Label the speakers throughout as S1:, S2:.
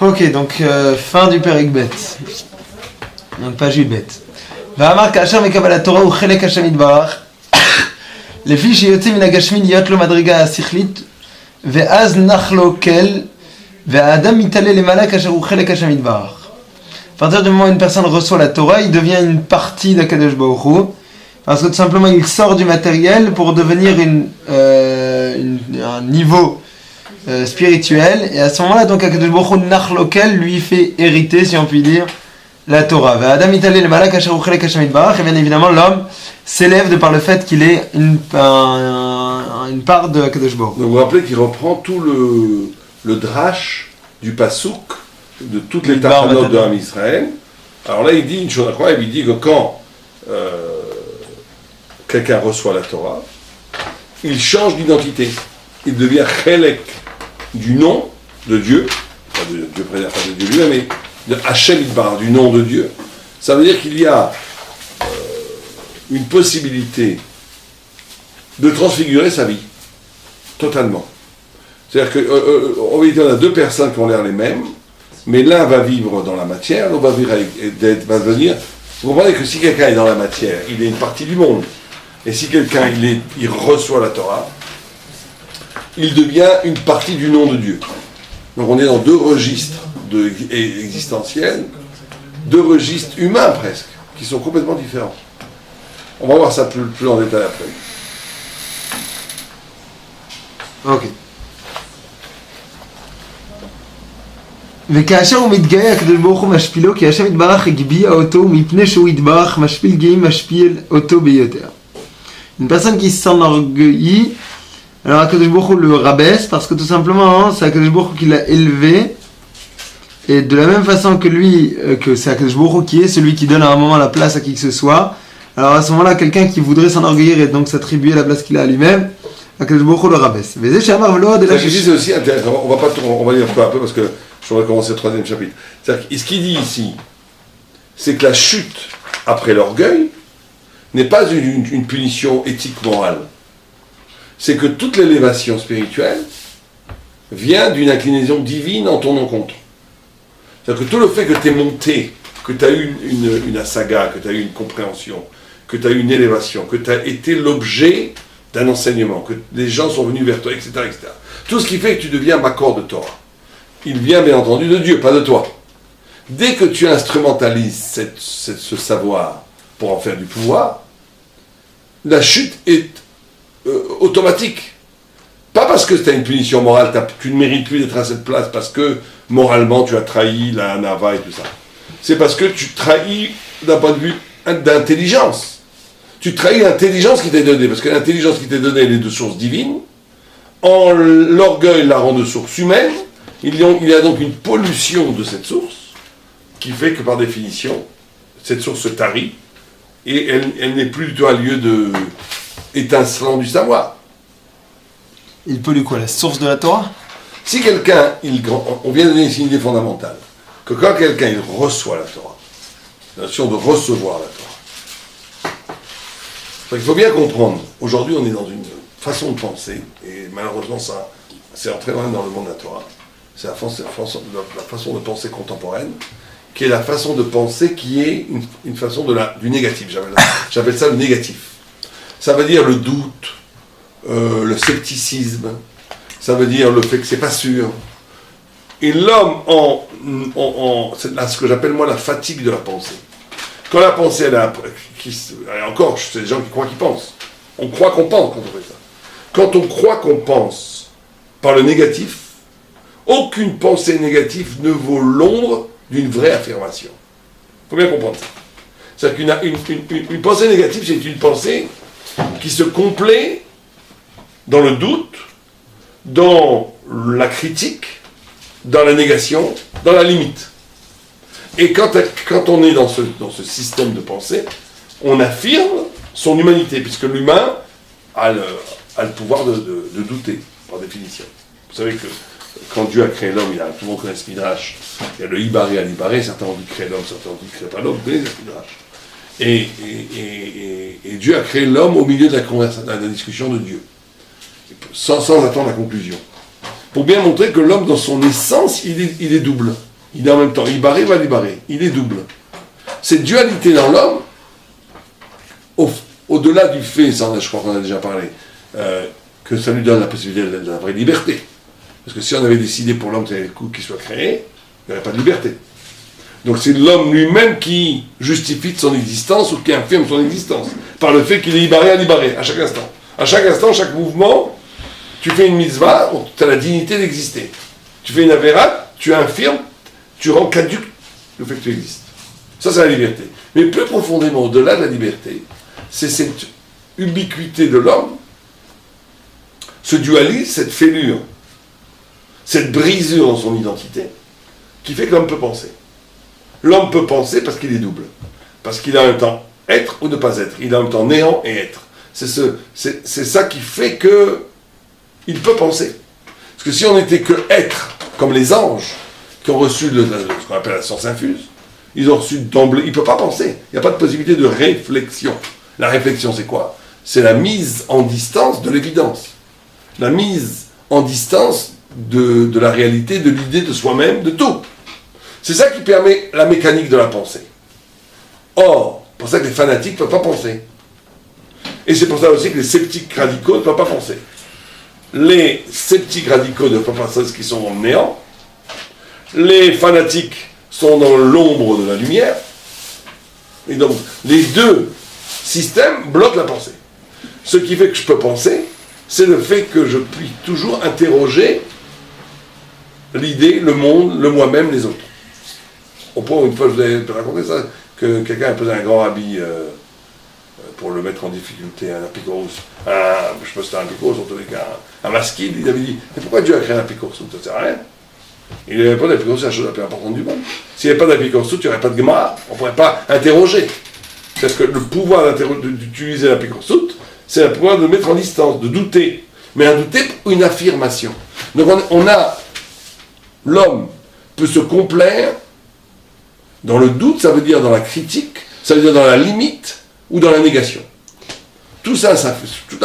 S1: Ok, donc fin du Perek Bet. Donc page Bet. ואמר כאשר מקבל התורה הוא חלק השם יתברך לפי שיוצא מן הגשמי להיות לו מדרגה השכלית ואז נח לו כל והאדם מתעלה למעלה כאשר הוא חלק השם יתברך. À partir du moment où une personne reçoit la Torah, il devient une partie d'Akadosh Baruch Hu, parce que tout simplement il sort du matériel pour devenir un niveau spirituel, et à ce moment-là, donc Akadosh Baruch Hu nach lokel lui fait hériter, si on peut dire, la Torah. Adam italé le malak asher uchelek Hashem yitbarach, et bien évidemment l'homme s'élève de par le fait qu'il est une part de Akadosh Baruch Hu.
S2: Donc vous vous rappelez qu'il reprend tout le drash du pasouk de toutes les tachanot de Ham Israël. Alors là il dit une chose incroyable, il dit que quand quelqu'un reçoit la Torah, il change d'identité, il devient chelek du nom de Dieu, pas de Dieu préserve, pas de Dieu lui-même, mais de Hashem Yitbarach, du nom de Dieu. Ça veut dire qu'il y a une possibilité de transfigurer sa vie, totalement. C'est-à-dire qu'en vérité, on a deux personnes qui ont l'air les mêmes, mais l'un va vivre dans la matière, l'autre va vivre va venir. Vous comprenez que si quelqu'un est dans la matière, il est une partie du monde. Et si quelqu'un il reçoit la Torah, il devient une partie du nom de Dieu. Donc on est dans deux registres existentiels, deux registres humains presque, qui sont complètement différents. On va voir ça plus en détail après.
S1: Ok. וכאשר הוא מתגאה, הקדוש ברוך הוא משפילו, כי השם יתברך הגביה אותו, מפני שהוא יתברך משפיל גאים משפיל אותו ביותר. Une personne qui s'enorgueillit, alors Akadosh Baruch Hu le rabaisse, parce que tout simplement, c'est Akadosh Baruch Hu qui l'a élevé, et de la même façon que lui, que c'est Akadosh Baruch Hu qui est celui qui donne à un moment la place à qui que ce soit, alors à ce moment-là, quelqu'un qui voudrait s'enorgueillir et donc s'attribuer la place qu'il a à lui-même, Akadosh Baruch Hu le rabaisse. Mais c'est
S2: aussi intéressant, on va lire peu à peu parce que je vais commencer le troisième chapitre. C'est-à-dire que ce qu'il dit ici, c'est que la chute après l'orgueil n'est pas une punition éthique morale. C'est que toute l'élévation spirituelle vient d'une inclinaison divine en ton encontre. C'est-à-dire que tout le fait que tu es monté, que tu as eu une saga, que tu as eu une compréhension, que tu as eu une élévation, que tu as été l'objet d'un enseignement, que les gens sont venus vers toi, etc., etc. Tout ce qui fait que tu deviens Makor de Torah. Il vient bien entendu de Dieu, pas de toi. Dès que tu instrumentalises ce savoir pour en faire du pouvoir, la chute est automatique. Pas parce que tu as une punition morale, tu ne mérites plus d'être à cette place, parce que moralement tu as trahi la Nava et tout ça. C'est parce que tu trahis d'un point de vue d'intelligence. Tu trahis l'intelligence qui t'est donnée, parce que l'intelligence qui t'est donnée, elle est de source divine. L'orgueil la rend de source humaine. Il y a donc une pollution de cette source qui fait que par définition, cette source se tarit et elle n'est plus du tout un lieu étincelant du savoir.
S1: Il pollue quoi? La source de la Torah?
S2: Si quelqu'un, on vient de donner une idée fondamentale, que quand quelqu'un il reçoit la Torah, la notion de recevoir la Torah, il faut bien comprendre, aujourd'hui on est dans une façon de penser, et malheureusement ça c'est entré dans le monde de la Torah, c'est la façon de penser contemporaine, qui est la façon de penser qui est une façon du négatif. J'appelle ça le négatif. Ça veut dire le doute, le scepticisme, ça veut dire le fait que c'est pas sûr. Et l'homme c'est ce que j'appelle moi la fatigue de la pensée. Quand la pensée, encore, c'est des gens qui croient qu'ils pensent. On croit qu'on pense quand on fait ça. Quand on croit qu'on pense par le négatif, aucune pensée négative ne vaut l'ombre d'une vraie affirmation. Il faut bien comprendre ça. C'est-à-dire qu'une pensée négative, c'est une pensée qui se complaît dans le doute, dans la critique, dans la négation, dans la limite. Et quand on est dans ce système de pensée, on affirme son humanité, puisque l'humain a le pouvoir de douter, par définition. Vous savez que quand Dieu a créé l'homme, tout le monde connaît ce midrash, il y a le Ibaré à l'Ibaré, certains ont dit créer l'homme, certains ont dit créer pas l'homme, vous connaissez ce midrash. Et Dieu a créé l'homme au milieu de la discussion de Dieu, sans attendre la conclusion. pour bien montrer que l'homme, dans son essence, il est double. Il est en même temps Ibaré, Valibare. Il est double. Cette dualité dans l'homme, au-delà du fait, ça, je crois qu'on a déjà parlé, que ça lui donne la possibilité de la vraie liberté. Parce que si on avait décidé pour l'homme qu'il soit créé, il n'y aurait pas de liberté. Donc c'est l'homme lui-même qui justifie de son existence ou qui infirme son existence, par le fait qu'il est Ibaré à Libaré, à chaque instant. À chaque instant, chaque mouvement, tu fais une mitzvah, tu as la dignité d'exister. Tu fais une avéra, tu infirmes, tu rends caduc le fait que tu existes. Ça, c'est la liberté. Mais plus profondément, au-delà de la liberté, c'est cette ubiquité de l'homme, ce dualisme, cette fêlure, cette brisure dans son identité, qui fait que l'homme peut penser. L'homme peut penser parce qu'il est double. Parce qu'il a en même temps être ou ne pas être. Il a en même temps néant et être. C'est ça qui fait que il peut penser. Parce que si on n'était que être, comme les anges, qui ont reçu ce qu'on appelle la science infuse, ils ont reçu d'emblée, il ne peut pas penser. Il n'y a pas de possibilité de réflexion. La réflexion, c'est quoi? C'est la mise en distance de l'évidence. La mise en distance de la réalité, de l'idée de soi-même, de tout. C'est ça qui permet la mécanique de la pensée. Or, c'est pour ça que les fanatiques ne peuvent pas penser. Et c'est pour ça aussi que les sceptiques radicaux ne peuvent pas penser. Les sceptiques radicaux ne peuvent pas penser ce qu'ils sont dans le néant. Les fanatiques sont dans l'ombre de la lumière. Et donc, les deux systèmes bloquent la pensée. Ce qui fait que je peux penser, c'est le fait que je puis toujours interroger l'idée, le monde, le moi-même, les autres. Au point où une fois, je vous avais raconté ça, que quelqu'un a posé un grand habit pour le mettre en difficulté, un apicurus, je sais pas si c'était un apicurus, en tous les cas, un masquide, il avait dit, mais pourquoi Dieu a créé un apicurus? Ça ne sert à rien. Il n'y avait pas d'apicurus, c'est la chose la plus importante du monde. S'il n'y avait pas d'apicurus, il n'y aurait pas de Gemara, on ne pourrait pas interroger. Parce que le pouvoir d'utiliser l'apicurus, c'est le pouvoir de mettre en distance, de douter. Mais un douter ou une affirmation. Donc l'homme peut se complaire dans le doute, ça veut dire dans la critique, ça veut dire dans la limite ou dans la négation. Tout ça, toute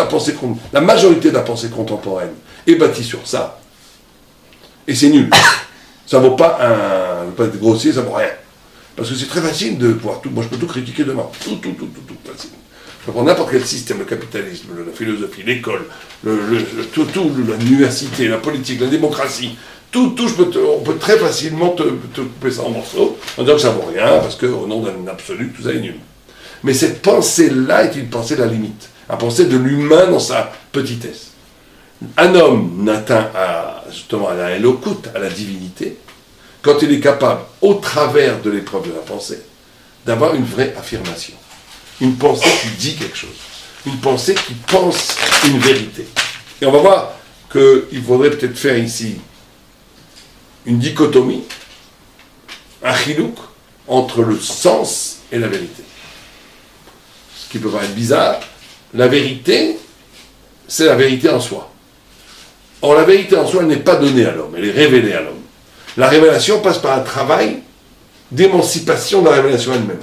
S2: la majorité de la pensée contemporaine est bâtie sur ça. Et c'est nul. Ça vaut pas je ne veux pas être grossier, ça vaut rien. Parce que c'est très facile de pouvoir tout. Moi, je peux tout critiquer demain. Tout, facile. Je peux prendre n'importe quel système, le capitalisme, la philosophie, l'école, l'université, la politique, la démocratie. On peut très facilement te couper ça en morceaux en disant que ça vaut rien, parce qu'au nom d'un absolu, tout ça est nul. Mais cette pensée-là est une pensée de la limite, une pensée de l'humain dans sa petitesse. Un homme n'atteint justement à la éloquente, à la divinité, quand il est capable, au travers de l'épreuve de la pensée, d'avoir une vraie affirmation. Une pensée qui dit quelque chose. Une pensée qui pense une vérité. Et on va voir qu'il faudrait peut-être faire ici une dichotomie, un chilouk, entre le sens et la vérité. Ce qui peut paraître bizarre, la vérité, c'est la vérité en soi. Or, la vérité en soi, elle n'est pas donnée à l'homme, elle est révélée à l'homme. La révélation passe par un travail d'émancipation de la révélation elle-même,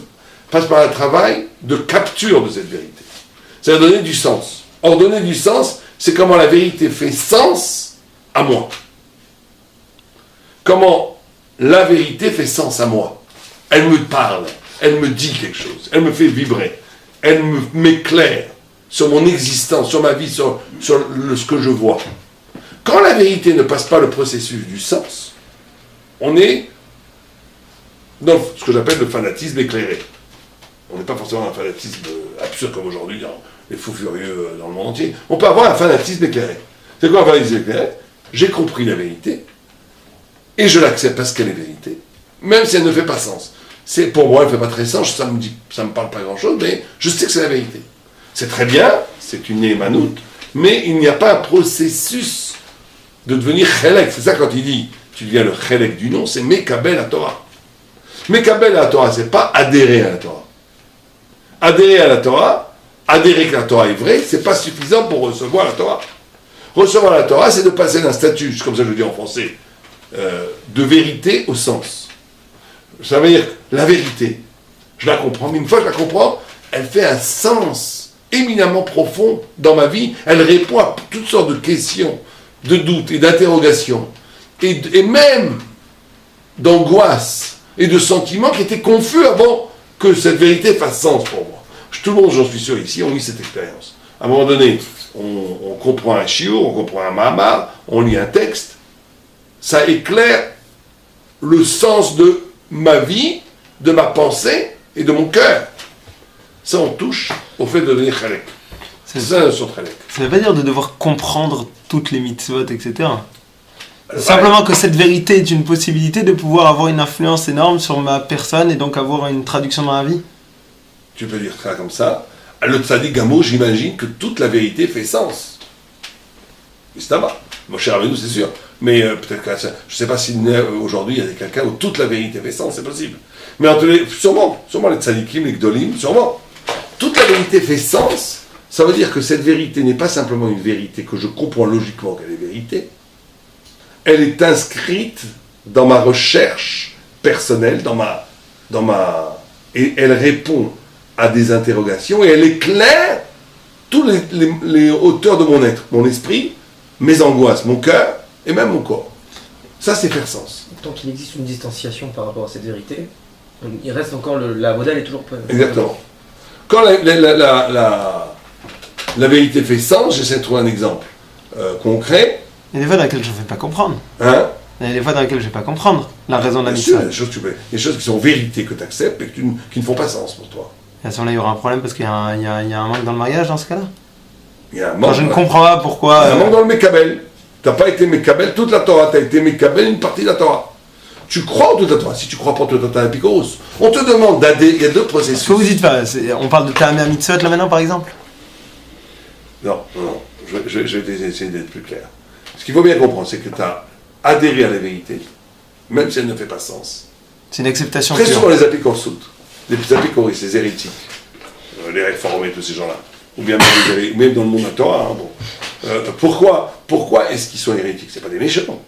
S2: passe par un travail de capture de cette vérité. C'est donner du sens. Or, donner du sens, c'est comment la vérité fait sens à moi. Comment la vérité fait sens à moi. Elle me parle, elle me dit quelque chose, elle me fait vibrer, elle m'éclaire sur mon existence, sur ma vie, sur ce que je vois. Quand la vérité ne passe pas le processus du sens, on est dans ce que j'appelle le fanatisme éclairé. On n'est pas forcément un fanatisme absurde comme aujourd'hui dans les fous furieux dans le monde entier. On peut avoir un fanatisme éclairé. C'est quoi un fanatisme éclairé? J'ai compris la vérité, et je l'accepte parce qu'elle est vérité, même si elle ne fait pas sens. Pour moi, elle ne fait pas très sens, ça me parle pas grand-chose, mais je sais que c'est la vérité. C'est très bien, c'est une émanoute, mais il n'y a pas un processus de devenir chélek. C'est ça quand il dit, tu deviens le chélek du nom, c'est Mekabel à Torah. Mekabel à Torah, c'est pas adhérer à la Torah. Adhérer à la Torah, adhérer que la Torah est vraie, c'est pas suffisant pour recevoir la Torah. Recevoir la Torah, c'est de passer d'un statut, comme ça je le dis en français, de vérité au sens. Ça veut dire que la vérité, je la comprends, mais une fois que je la comprends, elle fait un sens éminemment profond dans ma vie, elle répond à toutes sortes de questions de doute et d'interrogation, et même d'angoisse et de sentiments qui étaient confus avant que cette vérité fasse sens pour moi. Tout le monde, j'en suis sûr ici, ont eu cette expérience. À un moment donné, on comprend un shiur, on comprend un mahamar, on lit un texte, ça éclaire le sens de ma vie, de ma pensée et de mon cœur. Ça, on touche au fait de devenir chalek. C'est ça la notion de chalek.
S1: Ça ne veut pas dire de devoir comprendre toutes les mitzvot, etc. Simplement que cette vérité est une possibilité de pouvoir avoir une influence énorme sur ma personne et donc avoir une traduction dans la vie.
S2: Tu peux dire ça comme ça. Le tzaddik Gamo, j'imagine que toute la vérité fait sens. Mais c'est là-bas. Mon cher Rabbeinu, c'est sûr. Mais peut-être que je ne sais pas si aujourd'hui il y a quelqu'un où toute la vérité fait sens, c'est possible. Mais sûrement les tzaddikim, les gdolim, sûrement. Toute la vérité fait sens. Ça veut dire que cette vérité n'est pas simplement une vérité que je comprends logiquement qu'elle est vérité. Elle est inscrite dans ma recherche personnelle, et elle répond à des interrogations et elle éclaire tous les hauteurs de mon être, mon esprit, mes angoisses, mon cœur et même mon corps. Ça, c'est faire sens.
S3: Tant qu'il existe une distanciation par rapport à cette vérité, il reste encore la modèle est toujours pas.
S2: Exactement. Quand la vérité fait sens, j'essaie de trouver un exemple concret.
S1: Il y a des fois dans lesquelles je ne vais pas comprendre.
S2: Hein?
S1: Il y a des fois dans lesquelles je ne vais pas comprendre la raison de la
S2: Bien sûr,
S1: mitzvah.
S2: il y a des choses qui sont vérités que tu acceptes et qui ne font pas sens pour toi.
S1: Et à ce moment-là, il y aura un problème parce qu'il y a un manque dans le mariage dans ce cas-là.
S2: Il y a un manque.
S1: Quand je ne comprends pas pourquoi.
S2: Il y a un manque dans le Mekabel. Tu n'as pas été Mekabel toute la Torah, tu as été Mekabel une partie de la Torah. Tu crois en toute la Torah. Si tu crois pas en toute la Torah, Epikoros. On te demande d'adhérer. Il y a deux processus.
S1: Ce que vous dites pas, on parle de Ta'ameh Mitzvot là maintenant par exemple.
S2: Non. Je vais essayer d'être plus clair. Ce qu'il faut bien comprendre, c'est que tu as adhéré à la vérité, même si elle ne fait pas sens.
S1: C'est une acceptation.
S2: Très souvent, les apikorsut, les apikoris, les hérétiques, les réformés, tous ces gens-là, ou bien même dans le monde de la Torah. Hein, bon. Pourquoi est-ce qu'ils sont hérétiques? C'est pas des méchants.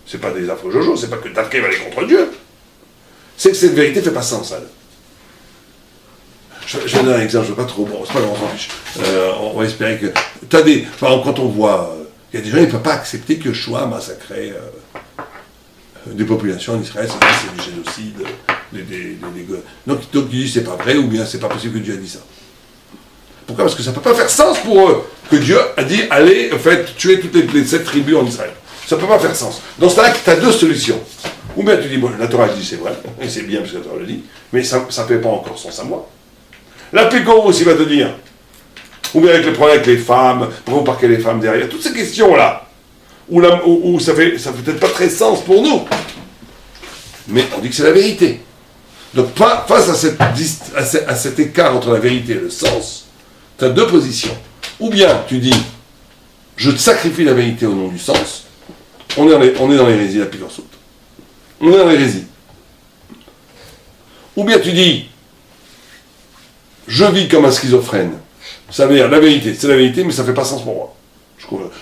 S2: C'est pas des afro-jojo, c'est pas que Dafke va aller contre Dieu. C'est que cette vérité ne fait pas sens à eux. Je vais donner un exemple, je ne veux pas trop. Bon, c'est pas grave, on s'en fiche. On va espérer que. Par exemple, quand on voit. Il y a des gens qui ne peuvent pas accepter que Shoah a massacré des populations en Israël, c'est du génocide. Donc ils disent c'est pas vrai, ou bien c'est pas possible que Dieu a dit ça. Pourquoi? Parce que ça ne peut pas faire sens pour eux que Dieu a dit allez, tuer toutes les 7 tribus en Israël. Ça ne peut pas faire sens. Dans ce cas-là, tu as deux solutions. Ou bien tu dis, bon, la Torah dit c'est vrai, et c'est bien parce que la Torah le dit, mais ça ne fait pas encore sens à moi. La Pécor aussi va te dire, ou bien avec les problèmes avec les femmes, pourquoi vous parquez les femmes derrière, toutes ces questions-là, où ça fait peut-être pas très sens pour nous, mais on dit que c'est la vérité. Donc face à cet écart entre la vérité et le sens, tu as deux positions. Ou bien tu dis, je te sacrifie la vérité au nom du sens, on est dans l'hérésie, la Pécor saute. On est dans l'hérésie. Ou bien tu dis, je vis comme un schizophrène. Ça veut dire, la vérité, c'est la vérité, mais ça ne fait pas sens pour moi.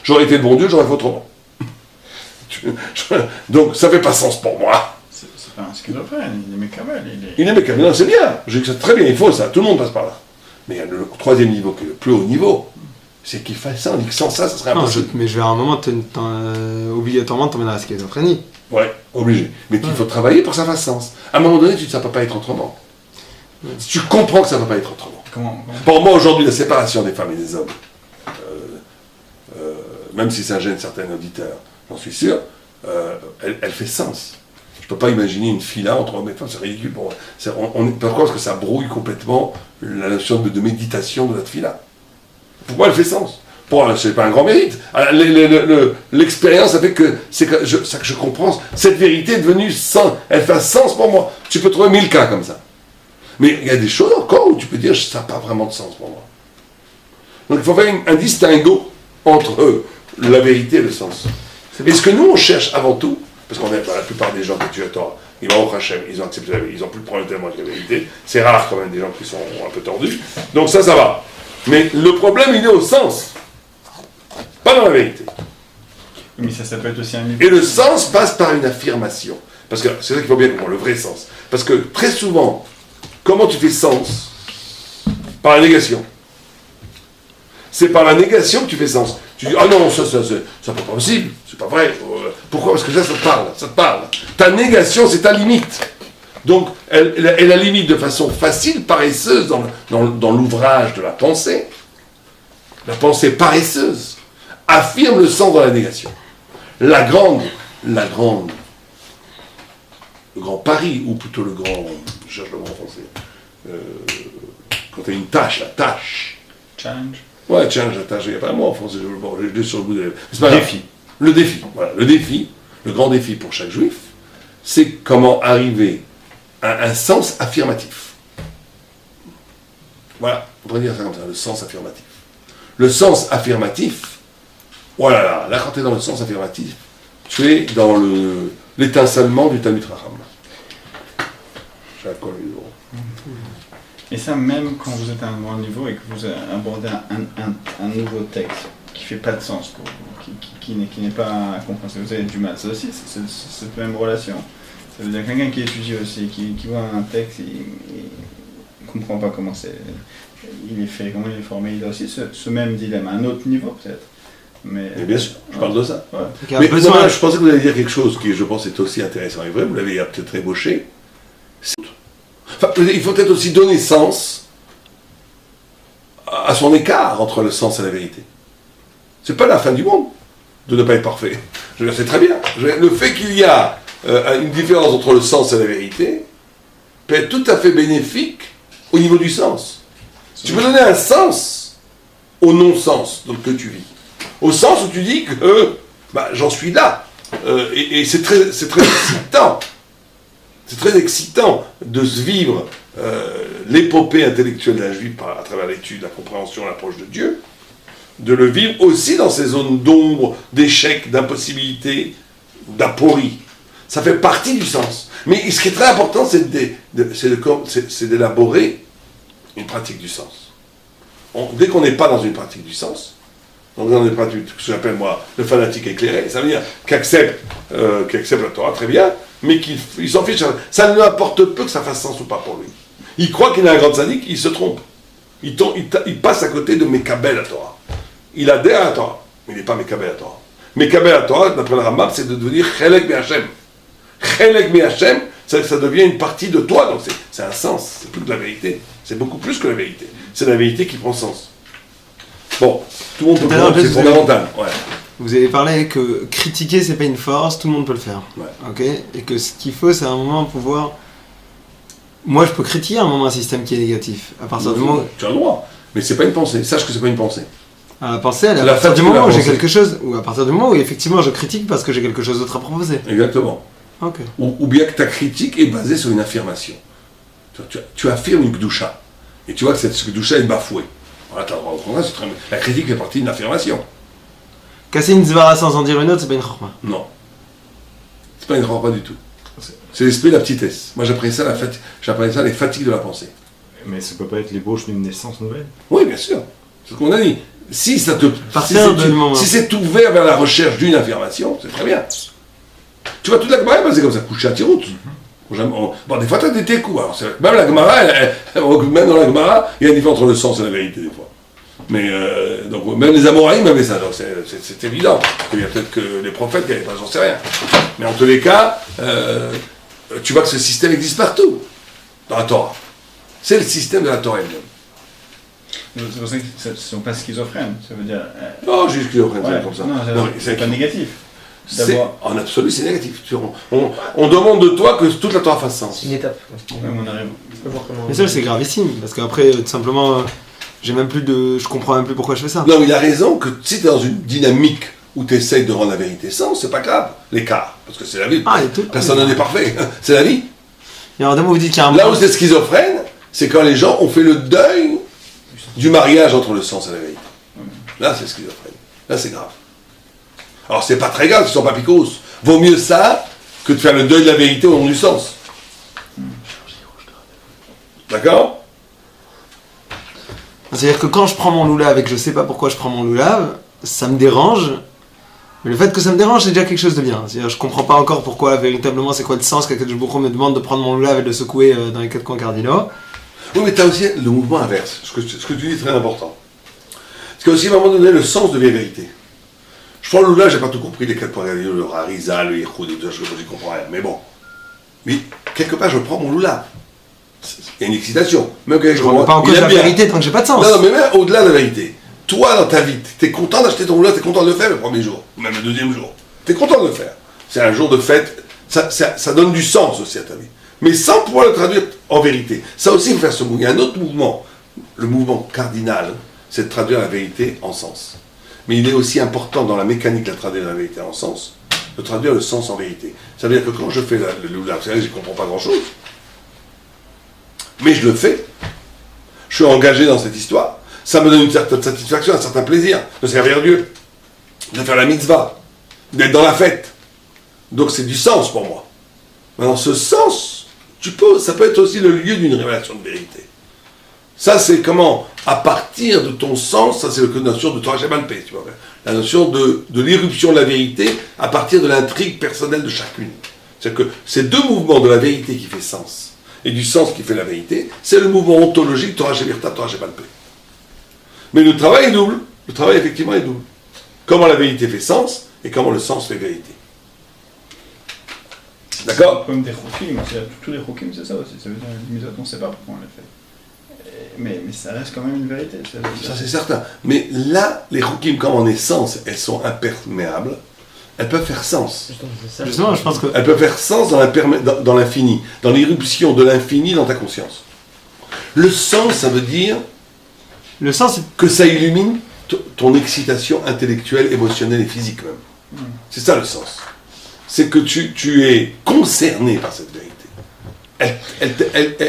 S2: J'aurais été le bon Dieu, j'aurais fait autrement. Donc, ça ne fait pas sens pour moi.
S4: C'est pas un schizophrène, il est Mekabel.
S2: Il est Mekabel, non, c'est bien. Je dis que c'est très bien, il faut ça, tout le monde passe par là. Mais il y a le troisième niveau, qui est le plus haut niveau, c'est qu'il fasse ça. On dit que sans ça, ça serait impossible.
S1: Mais je vais à un moment, obligatoirement, t'emmènes à la schizophrénie.
S2: Ouais, obligé. Mais il faut travailler pour que ça fasse sens. À un moment donné, ça ne peut pas être autrement. Si tu comprends que ça ne peut pas être autrement.
S4: Comment
S2: Pour moi, aujourd'hui, la séparation des femmes et des hommes, même si ça gêne certains auditeurs, j'en suis sûr, elle fait sens. Je ne peux pas imaginer une fila entre hommes et femmes, c'est ridicule pour moi. Pourquoi? Parce que ça brouille complètement la notion de méditation de notre fila. Pour moi, elle fait sens. C'est pas un grand mérite. L'expérience a fait que je comprends. Cette vérité est devenue sens. Elle fait sens pour moi. Tu peux trouver 1000 cas comme ça. Mais il y a des choses encore où tu peux dire ça n'a pas vraiment de sens pour moi. Donc il faut faire un distinguo entre la vérité et le sens. Et ce que nous on cherche avant tout, parce qu'on est la plupart des gens que tu attends, ils vont au Hachem, ils ont accepté la vérité, ils n'ont plus de problème tellement avec la vérité. C'est rare quand même des gens qui sont un peu tordus. Donc ça va. Mais le problème il est au sens, pas dans la vérité.
S4: Mais ça peut être aussi un niveau.
S2: Et le sens passe par une affirmation. Parce que c'est ça qu'il faut bien comprendre, le vrai sens. Parce que très souvent, comment tu fais sens? Par la négation. C'est par la négation que tu fais sens. Tu dis, ah non, ça c'est pas possible, c'est pas vrai. Pourquoi? Parce que ça te parle. Ta négation, c'est ta limite. Donc, elle la limite de façon facile, paresseuse, dans l'ouvrage de la pensée. La pensée paresseuse affirme le sens dans la négation. Le grand pari, ou plutôt le grand, je cherche le mot en français, quand tu as une tâche, la tâche.
S4: Challenge.
S2: Ouais, challenge, la tâche, il n'y a pas un mot en français, je l'ai sur le bout de la lèvre. C'est pas grave.
S4: Défi.
S2: Le défi, voilà. Le défi, le grand défi pour chaque juif, c'est comment arriver à un sens affirmatif. Voilà, on pourrait dire ça comme ça, le sens affirmatif. Le sens affirmatif, voilà, là quand tu es dans le sens affirmatif, tu es dans l'étincellement du Talmud Chacham. J'ai un col,
S4: Et ça, même quand vous êtes à un grand niveau et que vous abordez un nouveau texte qui fait pas de sens pour vous, qui n'est pas compréhensible, vous avez du mal. Ça aussi, c'est cette même relation. Ça veut dire quelqu'un qui étudie aussi, qui voit un texte, il comprend pas comment il est fait, comment il est formé. Il a aussi ce même dilemme, à un autre niveau peut-être. Mais
S2: bien sûr, je parle de ça.
S4: Ouais.
S2: Mais non, je pensais que vous alliez dire quelque chose qui, je pense, est aussi intéressant et vrai. Vous l'avez peut-être ébauché. Enfin, il faut peut-être aussi donner sens à son écart entre le sens et la vérité. C'est pas la fin du monde de ne pas être parfait. Je veux dire, c'est très bien. Le fait qu'il y a une différence entre le sens et la vérité peut être tout à fait bénéfique au niveau du sens. Tu peux donner un sens au non-sens que tu vis. Au sens où tu dis que j'en suis là. Et c'est très excitant. C'est très excitant de se vivre l'épopée intellectuelle d'un juif à travers l'étude, la compréhension, l'approche de Dieu, de le vivre aussi dans ces zones d'ombre, d'échec, d'impossibilité, d'aporie. Ça fait partie du sens. Mais ce qui est très important, c'est d'élaborer une pratique du sens. Dès qu'on n'est pas dans une pratique du sens, donc dans une pratique, ce que j'appelle moi le fanatique éclairé, ça veut dire qu'il accepte la Torah très bien, mais qu'il s'en fiche. Ça ne lui importe peu que ça fasse sens ou pas pour lui. Il croit qu'il est un grand sadique, il se trompe. Il passe à côté de Mekabel à Torah. Il adhère à la Torah, mais il n'est pas Mekabel à Torah. Mekabel à Torah, d'après le Rambam, c'est de devenir Chelek Me'Hashem. Chelek Me'Hashem, ça devient une partie de toi, donc c'est un sens, c'est plus que la vérité. C'est beaucoup plus que la vérité. C'est la vérité qui prend sens. Bon, tout le monde peut le faire, c'est fondamental. Ouais.
S1: Vous avez parlé que critiquer, c'est pas une force, tout le monde peut le faire.
S2: Ouais.
S1: Ok. Et que ce qu'il faut, c'est à un moment pouvoir. Moi, je peux critiquer à un moment un système qui est négatif. À partir du moment.
S2: Tu as le droit, mais c'est pas une pensée. Sache que c'est pas une pensée.
S1: À penser, à partir du moment où j'ai quelque chose, ou à partir du moment où effectivement je critique parce que j'ai quelque chose d'autre à proposer.
S2: Exactement.
S1: Ok.
S2: Ou bien que ta critique est basée sur une affirmation. Tu affirmes une gdoucha, et tu vois que cette gdoucha est bafouée. Voilà, t'as le droit au contraire, la critique fait partie d'une affirmation.
S1: Casser une zvara sans en dire une autre, c'est pas une chorma.
S2: Non. C'est pas une chorma du tout. C'est l'esprit de la petitesse. Moi j'appelle ça les fatigues de la pensée.
S5: Mais ça peut pas être l'ébauche d'une naissance nouvelle.
S2: Oui, bien sûr. C'est ce qu'on a dit. Si c'est ouvert vers la recherche d'une affirmation, c'est très bien. Tu vois, toute la Gemara est basée comme ça, couché à tiroute. Bon, des fois, tu as des técous. Même la Gemara, même dans la Gemara, il y a une différence entre le sens et la vérité, des fois. Mais, donc, même les Amoraïm avaient ça, donc c'est évident. Il y a peut-être que les prophètes qui n'avaient pas, j'en sais rien. Mais en tous les cas, tu vois que ce système existe partout, dans la Torah. C'est le système de la Torah elle-même.
S4: C'est pour ça qu'ils ne sont pas schizophrènes, ça veut dire...
S2: Non, juste schizophrènes, c'est comme ça.
S4: Non, c'est pas négatif.
S2: En absolu, c'est négatif. On demande de toi que toute la Torah fasse sens.
S3: C'est une étape.
S4: On arrive.
S1: Mais ça, c'est gravissime, parce qu'après, tout simplement, je comprends même plus pourquoi je fais ça.
S2: Non, mais il a raison que si tu es dans une dynamique où tu essayes de rendre la vérité sens, c'est pas grave, l'écart, parce que c'est la vie. Personne n'est parfait, c'est la vie.
S1: Et alors, vous dites qu'il y a un
S2: Là où c'est schizophrène, c'est quand les gens ont fait le deuil du mariage entre le sens et la vérité. Là, c'est schizophrène. Là, c'est grave. Alors, c'est pas très grave, ils sont pas picos. Vaut mieux ça que de faire le deuil de la vérité au nom du sens. D'accord?
S1: C'est-à-dire que quand je prends mon loulav et que je sais pas pourquoi je prends mon loulav, ça me dérange. Mais le fait que ça me dérange, c'est déjà quelque chose de bien. C'est-à-dire je comprends pas encore pourquoi véritablement c'est quoi le sens que Kadosh me demande de prendre mon loulav et de le secouer dans les 4 coins cardinaux.
S2: Oui, mais tu as aussi le mouvement inverse. Ce que tu dis est très important. Parce qu'il y a aussi à un moment donné le sens devient vérité. Je prends le Lulav, j'ai pas tout compris, les 4 points, le Harizal, le Yichud, tout ça, je comprends rien. Mais bon. Mais quelque part, je prends mon Lulav. Il y a une excitation. Même quand
S1: Je ne remets pas en cause la vérité tant que j'ai pas de sens.
S2: Non, mais même au-delà de la vérité. Toi, dans ta vie, tu es content d'acheter ton Lulav, tu es content de le faire le premier jour, ou même le deuxième jour. Tu es content de le faire. C'est un jour de fête, ça donne du sens aussi à ta vie. Mais sans pouvoir le traduire en vérité. Ça aussi, il faut faire ce mouvement. Il y a un autre mouvement, le mouvement cardinal, c'est de traduire la vérité en sens. Mais il est aussi important dans la mécanique de traduire la vérité en sens, de traduire le sens en vérité. Ça veut dire que quand je fais le Lulav, c'est vrai que je ne comprends pas grand-chose, mais je le fais. Je suis engagé dans cette histoire. Ça me donne une certaine satisfaction, un certain plaisir de servir Dieu, de faire la mitzvah, d'être dans la fête. Donc c'est du sens pour moi. Maintenant, ce sens, ça peut être aussi le lieu d'une révélation de vérité. Ça, c'est comment, à partir de ton sens, ça c'est la notion de Torah Shebal Peh, tu vois, la notion de l'irruption de la vérité à partir de l'intrigue personnelle de chacune. C'est-à-dire que ces deux mouvements de la vérité qui fait sens et du sens qui fait la vérité, c'est le mouvement ontologique Torah Shevirta, Torah Shebal Peh. Mais le travail est double. Le travail, effectivement, est double. Comment la vérité fait sens et comment le sens fait vérité. D'accord?
S4: Comme des chokim, tous les chokim, c'est ça aussi. Ça veut dire une mise on ne sait pas pourquoi on l'a fait. Mais ça reste quand même une vérité.
S2: Ça, c'est certain. Mais là, les chokim, comme en essence, elles sont imperméables, elles peuvent faire sens.
S1: Justement, je pense que...
S2: Elles peuvent faire sens dans l'infini, dans l'irruption de l'infini dans ta conscience. Le sens, ça veut dire...
S1: Le sens,
S2: que ça illumine ton excitation intellectuelle, émotionnelle et physique même. C'est ça le sens. C'est que tu es concerné par cette vérité.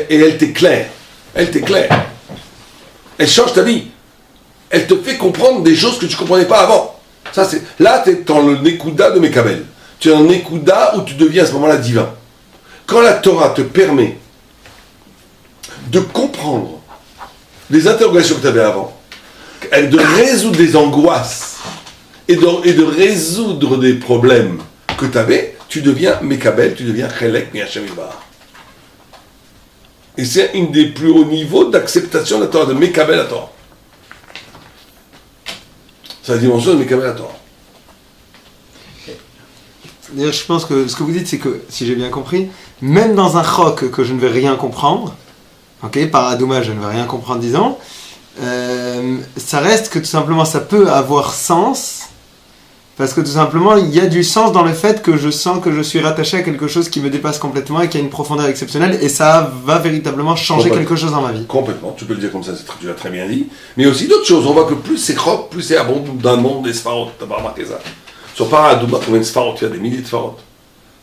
S2: Elle t'éclaire. Elle t'éclaire. Elle change ta vie. Elle te fait comprendre des choses que tu ne comprenais pas avant. Là, tu es dans le Nekuda de Mekabel. Tu es dans le Nekuda où tu deviens à ce moment-là divin. Quand la Torah te permet de comprendre les interrogations que tu avais avant, de résoudre des angoisses et de résoudre des problèmes que tu avais, tu deviens Mekabel, tu deviens Chelek Mi'Hashem Yitbarach. Et c'est un des plus hauts niveaux d'acceptation de la Torah, de Mekabel la Torah. C'est la dimension de Mekabel la Torah.
S1: D'ailleurs, je pense que ce que vous dites, c'est que, si j'ai bien compris, même dans un chok que je ne vais rien comprendre, ok, par Adouma, je ne vais rien comprendre, disons, ça reste que tout simplement ça peut avoir sens, parce que tout simplement il y a du sens dans le fait que je sens que je suis rattaché à quelque chose qui me dépasse complètement et qui a une profondeur exceptionnelle, et ça va véritablement changer quelque chose dans ma vie.
S2: Complètement, tu peux le dire comme ça, tu l'as très bien dit, mais aussi d'autres choses. On voit que plus c'est chok, plus c'est abondamment des sfarot. T'as pas remarqué ça? Sur par Adouma, combien de sfarot? Il y a des milliers de sfarot.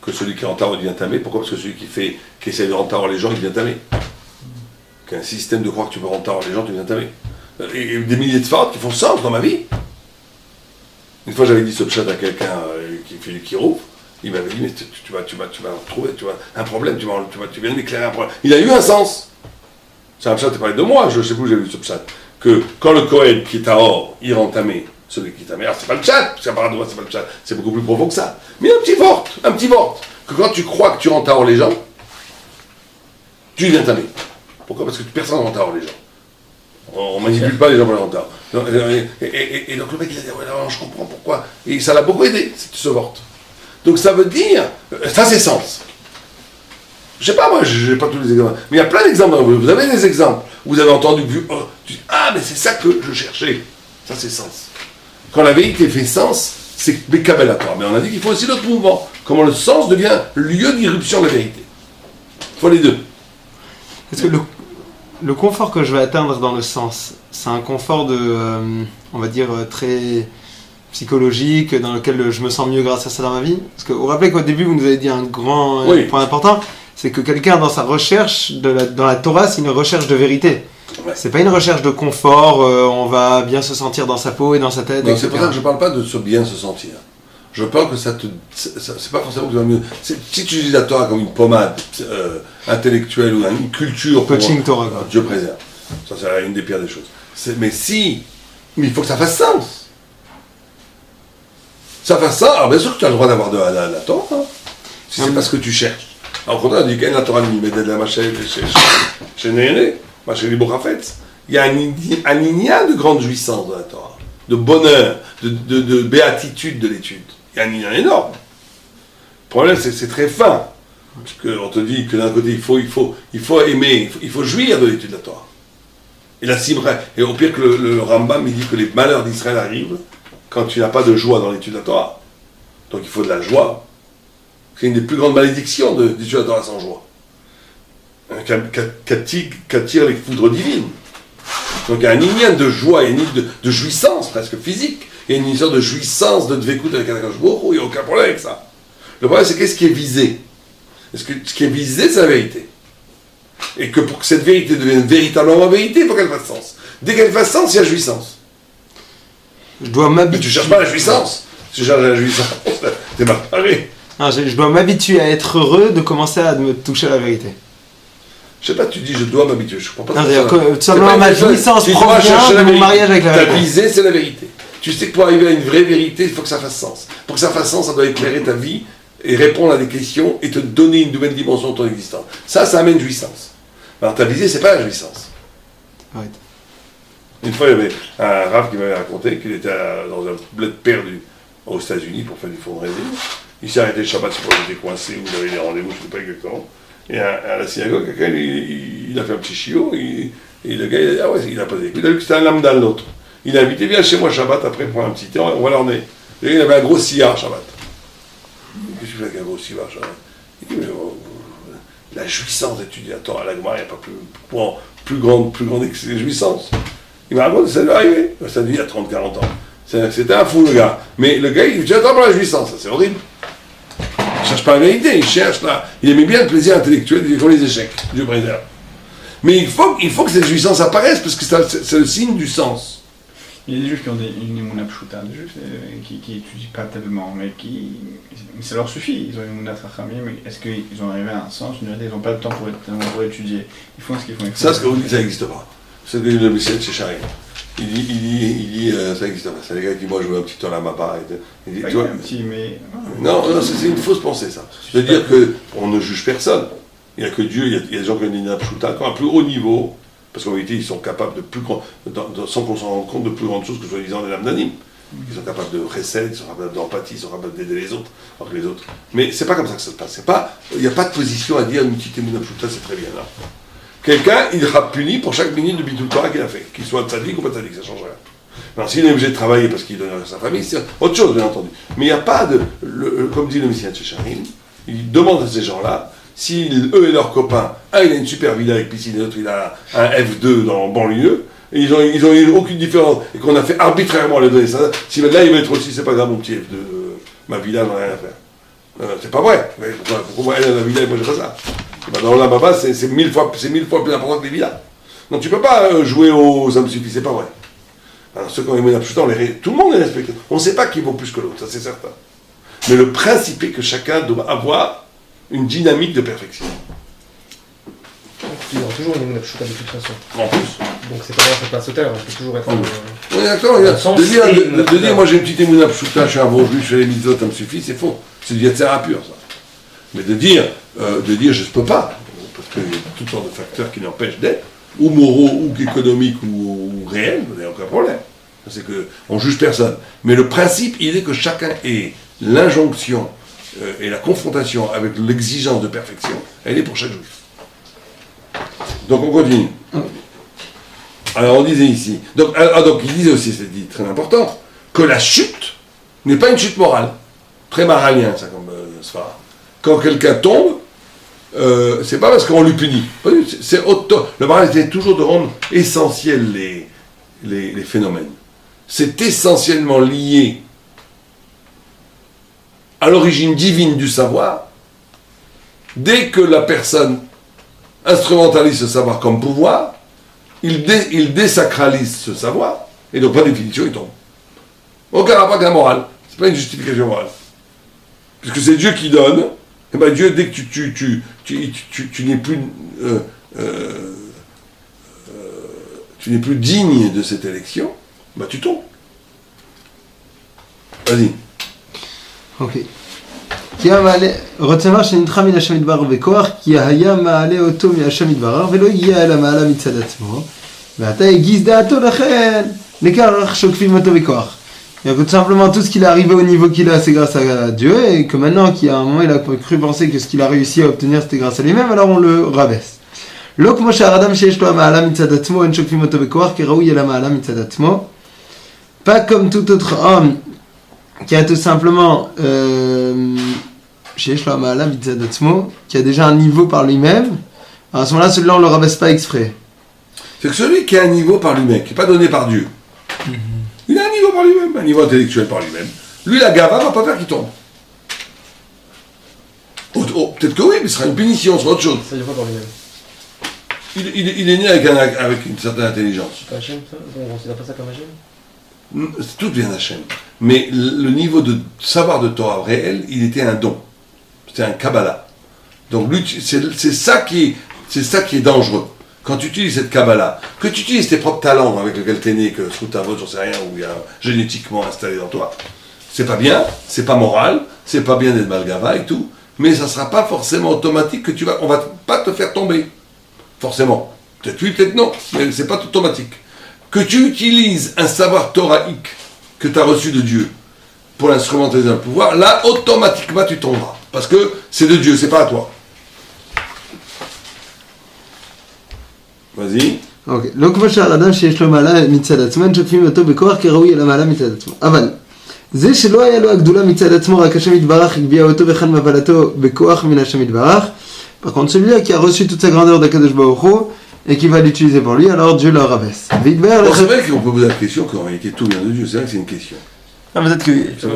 S2: Que celui qui est en tarot devient tamé. Pourquoi? Parce que celui qui essaie de rendre les gens, il devient tamé. Un système de croire que tu peux rendre les gens, tu viens tamer. Et des milliers de fautes qui font sens dans ma vie. Une fois, j'avais dit ce chat à quelqu'un qui fait du chiro, il m'avait dit, mais tu vas trouver un problème, tu viens de m'éclairer un problème. Il a eu un sens. C'est un chat qui parlait de moi, je ne sais plus où j'ai vu ce chat. Que quand le Kohen qui est à or, il rend tamé, celui qui est tamé, alors c'est pas le chat, c'est pas le chat, c'est beaucoup plus profond que ça. Mais un petit vort, que quand tu crois que tu rends à or les gens, tu viens tamé. Pourquoi? Parce que personne ne rend tard les gens. On ne manipule pas les gens pour les rendre tard. Et donc le mec il a dit, ouais, non, je comprends pourquoi. Et ça l'a beaucoup aidé, ce vort. Donc ça veut dire, ça c'est sens. Je sais pas, moi, je n'ai pas tous les exemples. Mais il y a plein d'exemples. Vous avez des exemples. Vous avez entendu, vu, tu dis, ah, mais c'est ça que je cherchais. Ça c'est sens. Quand la vérité fait sens, c'est Mekabel la Torah. Mais on a dit qu'il faut aussi l'autre mouvement. Comment le sens devient lieu d'irruption de la vérité. Il faut les deux.
S1: Est-ce que le confort que je vais atteindre dans le sens, c'est un confort on va dire, très psychologique, dans lequel je me sens mieux grâce à ça dans ma vie? Parce que vous vous rappelez qu'au début, vous nous avez dit un grand point important, c'est que quelqu'un dans sa recherche, dans la Torah, c'est une recherche de vérité. Ouais. C'est pas une recherche de confort, on va bien se sentir dans sa peau et dans sa tête,
S2: non, c'est pour ça que je parle pas de bien se sentir. Je parle que c'est pas forcément que tu vas mieux. Si tu utilises la Torah comme une pommade intellectuelle ou une culture,
S1: coaching Torah,
S2: Dieu préserve. Ça, c'est une des pires des choses. Mais il faut que ça fasse sens. Ça fasse sens. Alors bien sûr que tu as le droit d'avoir de la Torah, hein, si c'est pas ce que tu cherches. Alors, au contraire, on dit qu'il y a la Torah de la Machel chez Néné, chez Libo Rafetz. Il y a un ignat de grande jouissance dans la Torah. de bonheur, de béatitude de l'étude. Il y a un lien énorme. Le problème, c'est très fin. Parce qu'on te dit que d'un côté, il faut aimer, il faut jouir de l'étude de la Torah. Et au pire que le Rambam, il dit que les malheurs d'Israël arrivent quand tu n'as pas de joie dans l'étude de la Torah. Donc il faut de la joie. C'est une des plus grandes malédictions d'étude de la Torah sans joie. Qu'attire les foudres divines. Donc il y a un lien de joie, il y a une de jouissance presque physique. Il y a une histoire de jouissance de Dvekut avec Akadosh Baruch Hu, il n'y a aucun problème avec ça. Le problème, c'est qu'est-ce qui est visé? Ce qui est visé, c'est la vérité. Et que pour que cette vérité devienne véritablement vérité, il faut qu'elle fasse sens. Dès qu'elle fasse sens, il y a jouissance.
S1: Je dois m'habituer.
S2: Mais tu cherches pas la jouissance. Tu cherches la jouissance, t'es mal parlé.
S1: Je dois m'habituer à être heureux de commencer à me toucher à la vérité.
S2: Je sais pas, tu dis je dois m'habituer, je comprends pas.
S1: Tout simplement, ma jouissance provient de mon mariage avec la vérité.
S2: Ta visée, c'est la vérité. Tu sais que pour arriver à une vraie vérité, il faut que ça fasse sens. Pour que ça fasse sens, ça doit éclairer ta vie et répondre à des questions et te donner une nouvelle dimension de ton existence. Ça amène jouissance. Alors ta visée, c'est pas la jouissance.
S1: Ouais.
S2: Une fois, il y avait un rave qui m'avait raconté qu'il était dans un bled perdu aux États-Unis pour faire du fond de résine. Il s'est arrêté le Shabbat, je sais pas, il était coincé, ou il avait des rendez-vous, je ne sais pas exactement. Et à la synagogue, quelqu'un, il a fait un petit chiot, et le gars, il a dit, ah ouais, il a pas d'écoute. Il a vu que c'était un lambda, l'autre. Il a invité, viens chez moi Shabbat, après prendre un petit thé, on va l'emmener. Le gars, il avait un gros cigare Shabbat. Qu'est-ce que tu fais avec un gros cigare Shabbat? Il dit, mais la jouissance d'étudier, attends, à la Gemara, il n'y a pas plus grande jouissance. Il m'a raconté, ça lui est arrivé. Ça lui il y a 30-40 ans. C'était un fou, le gars. Mais le gars, il dit, attends pour la jouissance, ça c'est horrible. Il ne cherche pas la vérité, il cherche là. Il aimait bien le plaisir intellectuel, il font les échecs, Dieu préserve. Mais il faut que cette jouissance apparaisse, parce que c'est le signe du sens.
S4: Il y a des juifs qui ont une émouna pshuta, des juifs qui étudient pas tellement, mais ça leur suffit. Ils ont une émouna trachamim, mais est-ce qu'ils ont arrivé à un sens, une vérité, ils n'ont pas le temps pour étudier. Ils font ce qu'ils font.
S2: Ça, ce que vous dites, ça n'existe pas. C'est ce que dit le Messie chez Charim. Il dit ça n'existe pas. C'est les gars qui, moi, je veux un petit temps à ma part. Il dit, toi,
S4: un petit, mais...
S2: Non, c'est une fausse pensée, ça. C'est-à-dire qu'on ne juge personne. Il n'y a que Dieu, il y a des gens qui ont une émouna pshuta, à un plus haut niveau. Parce qu'en réalité, ils sont capables de plus grand, sans qu'on s'en rende compte, de plus grandes choses que soi-disant des lames d'anime. Ils sont capables de recel, ils sont capables d'empathie, ils sont capables d'aider les autres, alors que les autres. Mais c'est pas comme ça que ça se passe. Il n'y a pas de position à dire une petite émouna pshuta, c'est très bien là. Quelqu'un, il sera puni pour chaque minute de bitul Torah qu'il a fait, qu'il soit tzaddik ou pas tzaddik, ça change rien. Alors s'il est obligé de travailler parce qu'il donne à sa famille, c'est autre chose, bien entendu. Mais il n'y a pas de, comme dit le Messie Tchecharim, il demande à ces gens-là. Si eux et leurs copains, un il a une super villa avec piscine et l'autre il a un F2 dans banlieue, et ils ont eu aucune différence, et qu'on a fait arbitrairement les donner ça, si là il va être aussi, c'est pas grave mon petit F2, ma villa n'a rien à faire. C'est pas vrai. Pourquoi elle a la villa et moi j'ai pas ça? Dans la baba c'est 1000 fois plus important que les villas. Donc tu peux pas jouer aux ça me suffit, c'est pas vrai. Alors ceux qui ont les moyens tout le monde est respecté. On ne sait pas qui vaut plus que l'autre, ça c'est certain. Mais le principe est que chacun doit avoir une dynamique de perfection.
S3: Il y aura toujours une émouna pshuta de toute façon.
S2: En plus.
S3: Donc c'est pas grave, c'est pas sauteur, il peut toujours être...
S2: Oui, d'accord, de dire moi j'ai une petite émouna pshuta, je suis un bon juif, je fais les mitzvot, ça me suffit, c'est faux. C'est du yatzera pur, ça. Mais de dire je ne peux pas, parce qu'il y a toutes sortes de facteurs qui l'empêchent d'être, ou moraux, ou économiques, ou réels, il n'y a aucun problème. C'est qu'on ne juge personne. Mais le principe, il est que chacun ait l'injonction et la confrontation avec l'exigence de perfection, elle est pour chaque juif. Donc on continue. Alors on disait ici, donc il disait aussi, c'est dit très important, que la chute n'est pas une chute morale. Très maralien, ça, comme sphara. Quand quelqu'un tombe, c'est pas parce qu'on lui punit. Le moral était toujours de rendre essentiels les phénomènes. C'est essentiellement lié à l'origine divine du savoir. Dès que la personne instrumentalise ce savoir comme pouvoir, il désacralise ce savoir, et donc par définition, il tombe. Aucun rapport avec la morale. C'est pas une justification morale. Puisque c'est Dieu qui donne, et bien Dieu, dès que tu n'es plus tu n'es plus digne de cette élection, bah tu tombes. Vas-y.
S1: Ok. כי רוצה שנדחה מן השם יתברך בכוח, כי היה מעלה אותו מהשם יתברך, ולא הגיע אל המעלה מצד עצמו, ועתה הגיז דעתו לכן, Nekar Shokfim Oto Bekoach. Et que tout simplement tout ce qu'il est arrivé au niveau qu'il a, c'est grâce à Dieu, et que maintenant qu'il y a un moment il a cru penser que ce qu'il a réussi à obtenir c'était grâce à lui-même, alors on le rabaisse. Lo כמו שהאדם שיש לו המעלה מצד עצמו, אין שוקפים אותו בכוח, כי ראוי אל המעלה מצד עצמו. Pas comme tout autre homme qui a tout simplement שיש לו המעלה מצד עצמו, qui a déjà un niveau par lui-même, à ce moment-là, celui-là on le rabaisse pas exprès.
S2: C'est que celui qui a un niveau par lui-même, qui n'est pas donné par Dieu, il a un niveau par lui-même, un niveau intellectuel par lui-même. Lui, la gava va pas faire qu'il tombe. Peut-être que oui, mais ce sera une punition, ce sera autre chose.
S3: Ça veut dire quoi par lui-même?
S2: Il est né avec une certaine intelligence.
S3: C'est pas Hachem, ça? On considère pas ça comme Hachem?
S2: Tout vient d'Hachem. Mais le niveau de savoir de Torah réel, il était un don. C'était un Kabbalah. Donc lui, c'est ça qui est dangereux. Quand tu utilises cette Kabbalah, que tu utilises tes propres talents avec lesquels tu es né, que sous ta voix, j'en sais rien, ou il y a génétiquement installé dans toi, c'est pas bien, c'est pas moral, c'est pas bien d'être malgava et tout, mais ça sera pas forcément automatique que on va pas te faire tomber. Forcément. Peut-être oui, peut-être non, mais c'est pas automatique. Que tu utilises un savoir thoraïque que tu as reçu de Dieu pour l'instrumentaliser dans le pouvoir, là, automatiquement, tu tomberas. Parce que c'est de Dieu, c'est pas à toi. Vas-y.
S1: אוקיי, לא כמו שהאדם שיש לו מעלה מצד עצמו, אין שוקפים אותו בכוח כראוי אל המעלה מצד עצמו. אבל זה שלא היה לו הגדולה מצד עצמו, רק השם יתברך הגביה אותו וכאן מבלתו בכוח מן השם יתברך. Par contre, celui-là qui a reçu toute sa grandeur d'Akadosh Baruch Hu et qui va l'utiliser pour lui, alors Dieu le rabaisse.
S2: C'est vrai qu'on peut poser la question qu'en réalité tout vient de Dieu, c'est vrai que c'est une question.
S1: Ah, peut-être que...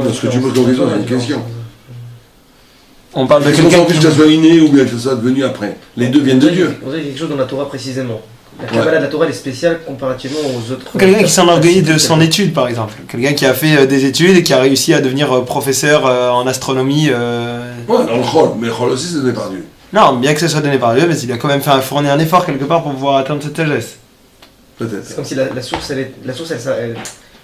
S2: Parce que tu poses comme question, c'est une question.
S1: On parle de
S2: quelqu'un qui... que ça soit inné ou bien que ça soit devenu après. Les deux viennent de Dieu.
S3: On dirait quelque chose dans la Torah précisément. La Kabbalah de la Torah elle est spéciale comparativement aux autres.
S1: Quelqu'un qui s'enorgueillit de son étude, par exemple. Quelqu'un qui a fait des études et qui a réussi à devenir professeur en astronomie.
S2: Ouais, dans le Chol, mais le Chol aussi c'est donné par Dieu.
S1: Non, bien que ce soit donné par Dieu, mais il a quand même fourni un effort quelque part pour pouvoir atteindre cette sagesse.
S2: Peut-être.
S3: C'est comme si la source, elle...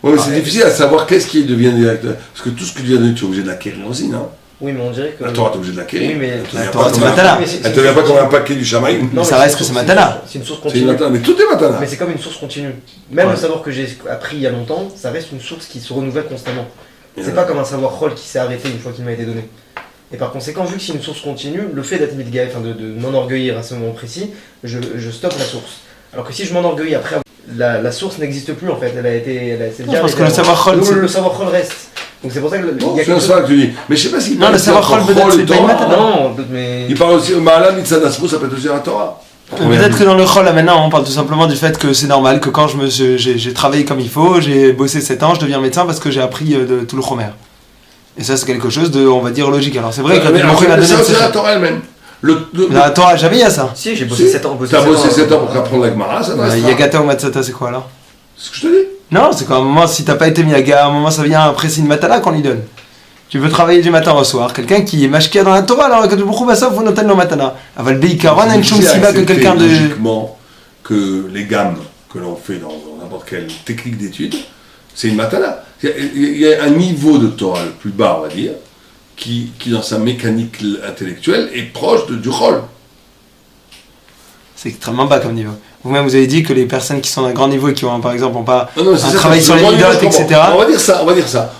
S2: Ouais, mais c'est difficile à savoir qu'est-ce qui devient directeur. Parce que tout ce que tu viens de dire, tu es obligé de l'acquérir aussi, non?
S3: Oui, mais on dirait que...
S2: La Torah, tu es obligé de l'acquérir.
S3: Oui, mais...
S1: La Torah, c'est Matana.
S2: Elle ne te vient pas comme un paquet du Shamaïm.
S1: Mais ça reste que c'est Matana.
S3: C'est une source
S2: C'est
S3: continue.
S2: une Matana, mais tout est Matana.
S3: Mais c'est comme une source continue. Même le savoir que j'ai appris il y a longtemps, ça reste une source qui se renouvelle constamment. C'est pas comme un savoir Chol qui s'est arrêté une fois qu'il m'a été donné. Et par conséquent, vu que c'est une source continue, le fait d'être Midgaï, enfin de m'enorgueillir à ce moment précis, je stoppe la source. Alors que si je m'enorgueillis après, la source n'existe plus en fait, elle a été...
S1: parce que le savoir Chol...
S3: Le savoir Chol reste. Donc c'est pour ça que...
S2: Bon, c'est ça que tu dis. Mais je sais pas si...
S1: Non, le savoir Chol peut-être c'est pas une Matana.
S3: Non, mais...
S2: Il parle aussi... Ma'ala Mitzad Asmo, ça peut être aussi la Torah.
S1: Peut-être que dans le Chol, là maintenant, on parle tout simplement du fait que c'est normal, que quand j'ai travaillé comme il faut, j'ai bossé 7 ans, je deviens médecin parce que j'ai appris de tout le Chomer. Et ça, c'est quelque chose de, on va dire, logique. Alors c'est vrai que
S2: c'est la Torah elle-même.
S1: La Torah, jamais il y a ça.
S3: Si, j'ai bossé 7 ans.
S2: Tu as bossé 7 ans pour apprendre la Gemara, ça reste.
S1: Yagata ou Matsata, c'est quoi alors?
S2: C'est ce que je te dis.
S1: Non, c'est qu'à un moment, si t'as pas été Miyaga, à un moment ça vient après, c'est une Matana qu'on lui donne. Tu veux travailler du matin au soir, quelqu'un qui est mashkia dans la Torah, alors que beaucoup de ça, faut noter le Matana. Aval Beikaron, a une chose si bas que quelqu'un de.
S2: Logiquement, que les gammes que l'on fait dans n'importe quelle technique d'étude, c'est une Matana. Il y a un niveau de Torah le plus bas, on va dire, qui dans sa mécanique intellectuelle est proche du Chol.
S1: C'est extrêmement bas comme niveau. Vous-même, vous avez dit que les personnes qui sont d'un grand niveau et qui ont, par exemple, n'ont pas
S2: un
S1: travail sur les midotes, etc.
S2: On va dire ça.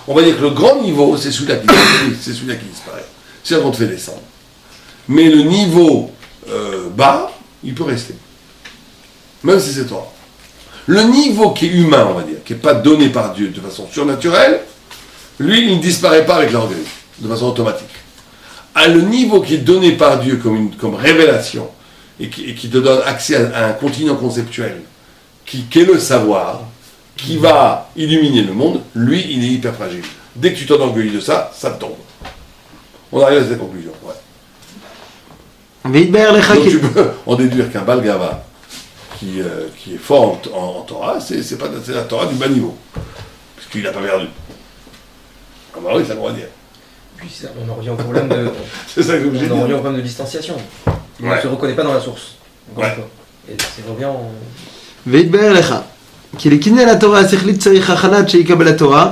S2: On va dire que le grand niveau, c'est celui-là qui disparaît. C'est là qu'on te fait descendre. Mais le niveau bas, il peut rester. Même si c'est toi. Le niveau qui est humain, on va dire, qui n'est pas donné par Dieu de façon surnaturelle, lui, il ne disparaît pas avec l'orgueil, de façon automatique. Le niveau qui est donné par Dieu comme révélation, et qui te donne accès à un continent conceptuel, qui est le savoir, qui va illuminer le monde, lui, il est hyper fragile. Dès que tu t'enorgueillis de ça, ça te tombe. On arrive à cette conclusion. Ouais. Donc tu peux en déduire qu'un Balgava qui est fort en Torah, c'est la Torah du bas niveau, puisqu'il n'a pas perdu. Ah bah oui, ça qu'on va dire.
S3: Puis ça, on en revient au problème de...
S2: c'est ça que
S3: on en revient au problème de distanciation. Il ne se reconnaît pas dans la source.
S2: Ouais.
S3: Et c'est revient en...
S1: והתבהר לך, כי לקניין התורה השכלית צריך הכנת שיקבל התורה.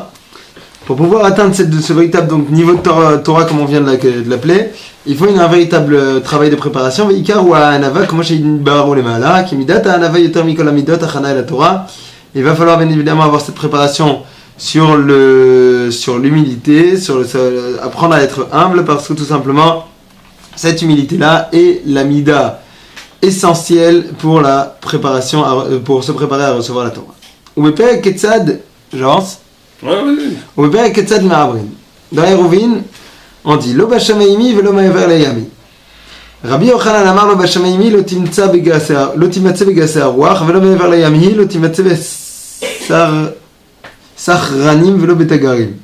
S1: Pour pouvoir atteindre ce véritable donc, niveau de Torah, comme on vient de l'appeler, il faut un véritable travail de préparation. ועיקר הוא הענווה, כמו שהתבררו למעלה, כי מידת הענווה יותר מכל המידות הכנה אל התורה, Il va falloir bien évidemment avoir cette préparation sur l'humilité, apprendre à être humble, parce que tout simplement, cette humilité-là est la mida essentielle pour la préparation, pour se préparer à recevoir la Torah. Ou Bepek Ketzad, j'avance.
S2: Oui.
S1: Ou Bepek Ketzad Ma'abrin. Dans Eruvin, on dit Lo Bashamayimi velo Ma'ever Layami. Rabbi Yochanan amar Lo Bashamayimi lo timatze begasei haruach velo Ma'ever Layami lo timatze besachranim velo betagarim.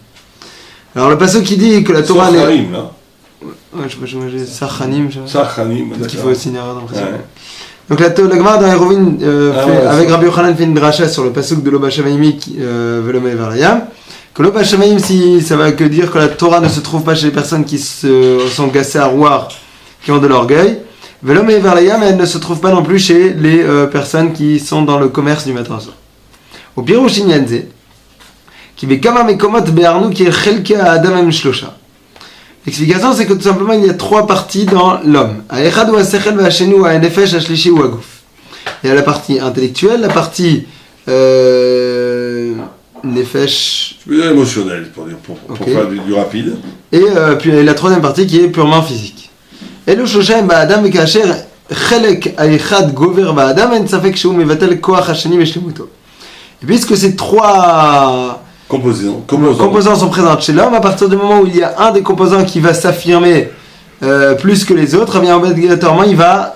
S1: Alors le passage qui dit que la Torah
S2: là.
S1: Ouais, je sais pas, j'ai Sachanim.
S2: Sachanim,
S1: peut-être qu'il faut aussi une erreur d'impression. Donc la Gemara dans Eruvin avec Rabbi Yochanan fait une dracha sur le pasuk de Lo Bashamayimi velo Ma'ever Layam. Que Lo Bashamayim, si ça va que dire que la Torah ne se trouve pas chez les personnes qui sont gassées à rouar, qui ont de l'orgueil. Velo Ma'ever Layam, elle ne se trouve pas non plus chez les personnes qui sont dans le commerce du matin au soir. Au Pirouch Inyanze, qui veut kama mekomot be'arnu ki chelke ha'adam hem shlosha. L'explication, c'est que tout simplement, il y a 3 parties dans l'homme. Ha'echad ou ha'sechel v'ha'sheni ou ha'nefesh ha'shlishi ou ha'guf. Il y a la partie intellectuelle, la partie nefesh.
S2: Je veux dire émotionnel, pour faire du rapide.
S1: Et puis la 3e partie qui est purement physique. Elu shlosha hem ba'adam v'kasher chelek ha'echad gover ba'adam en safek shehu mevatel koach ha'sheni v'shlemuto. Et puisque ces 3 composants sont présents chez l'homme, à partir du moment où il y a un des composants qui va s'affirmer plus que les autres, eh bien obligatoirement il va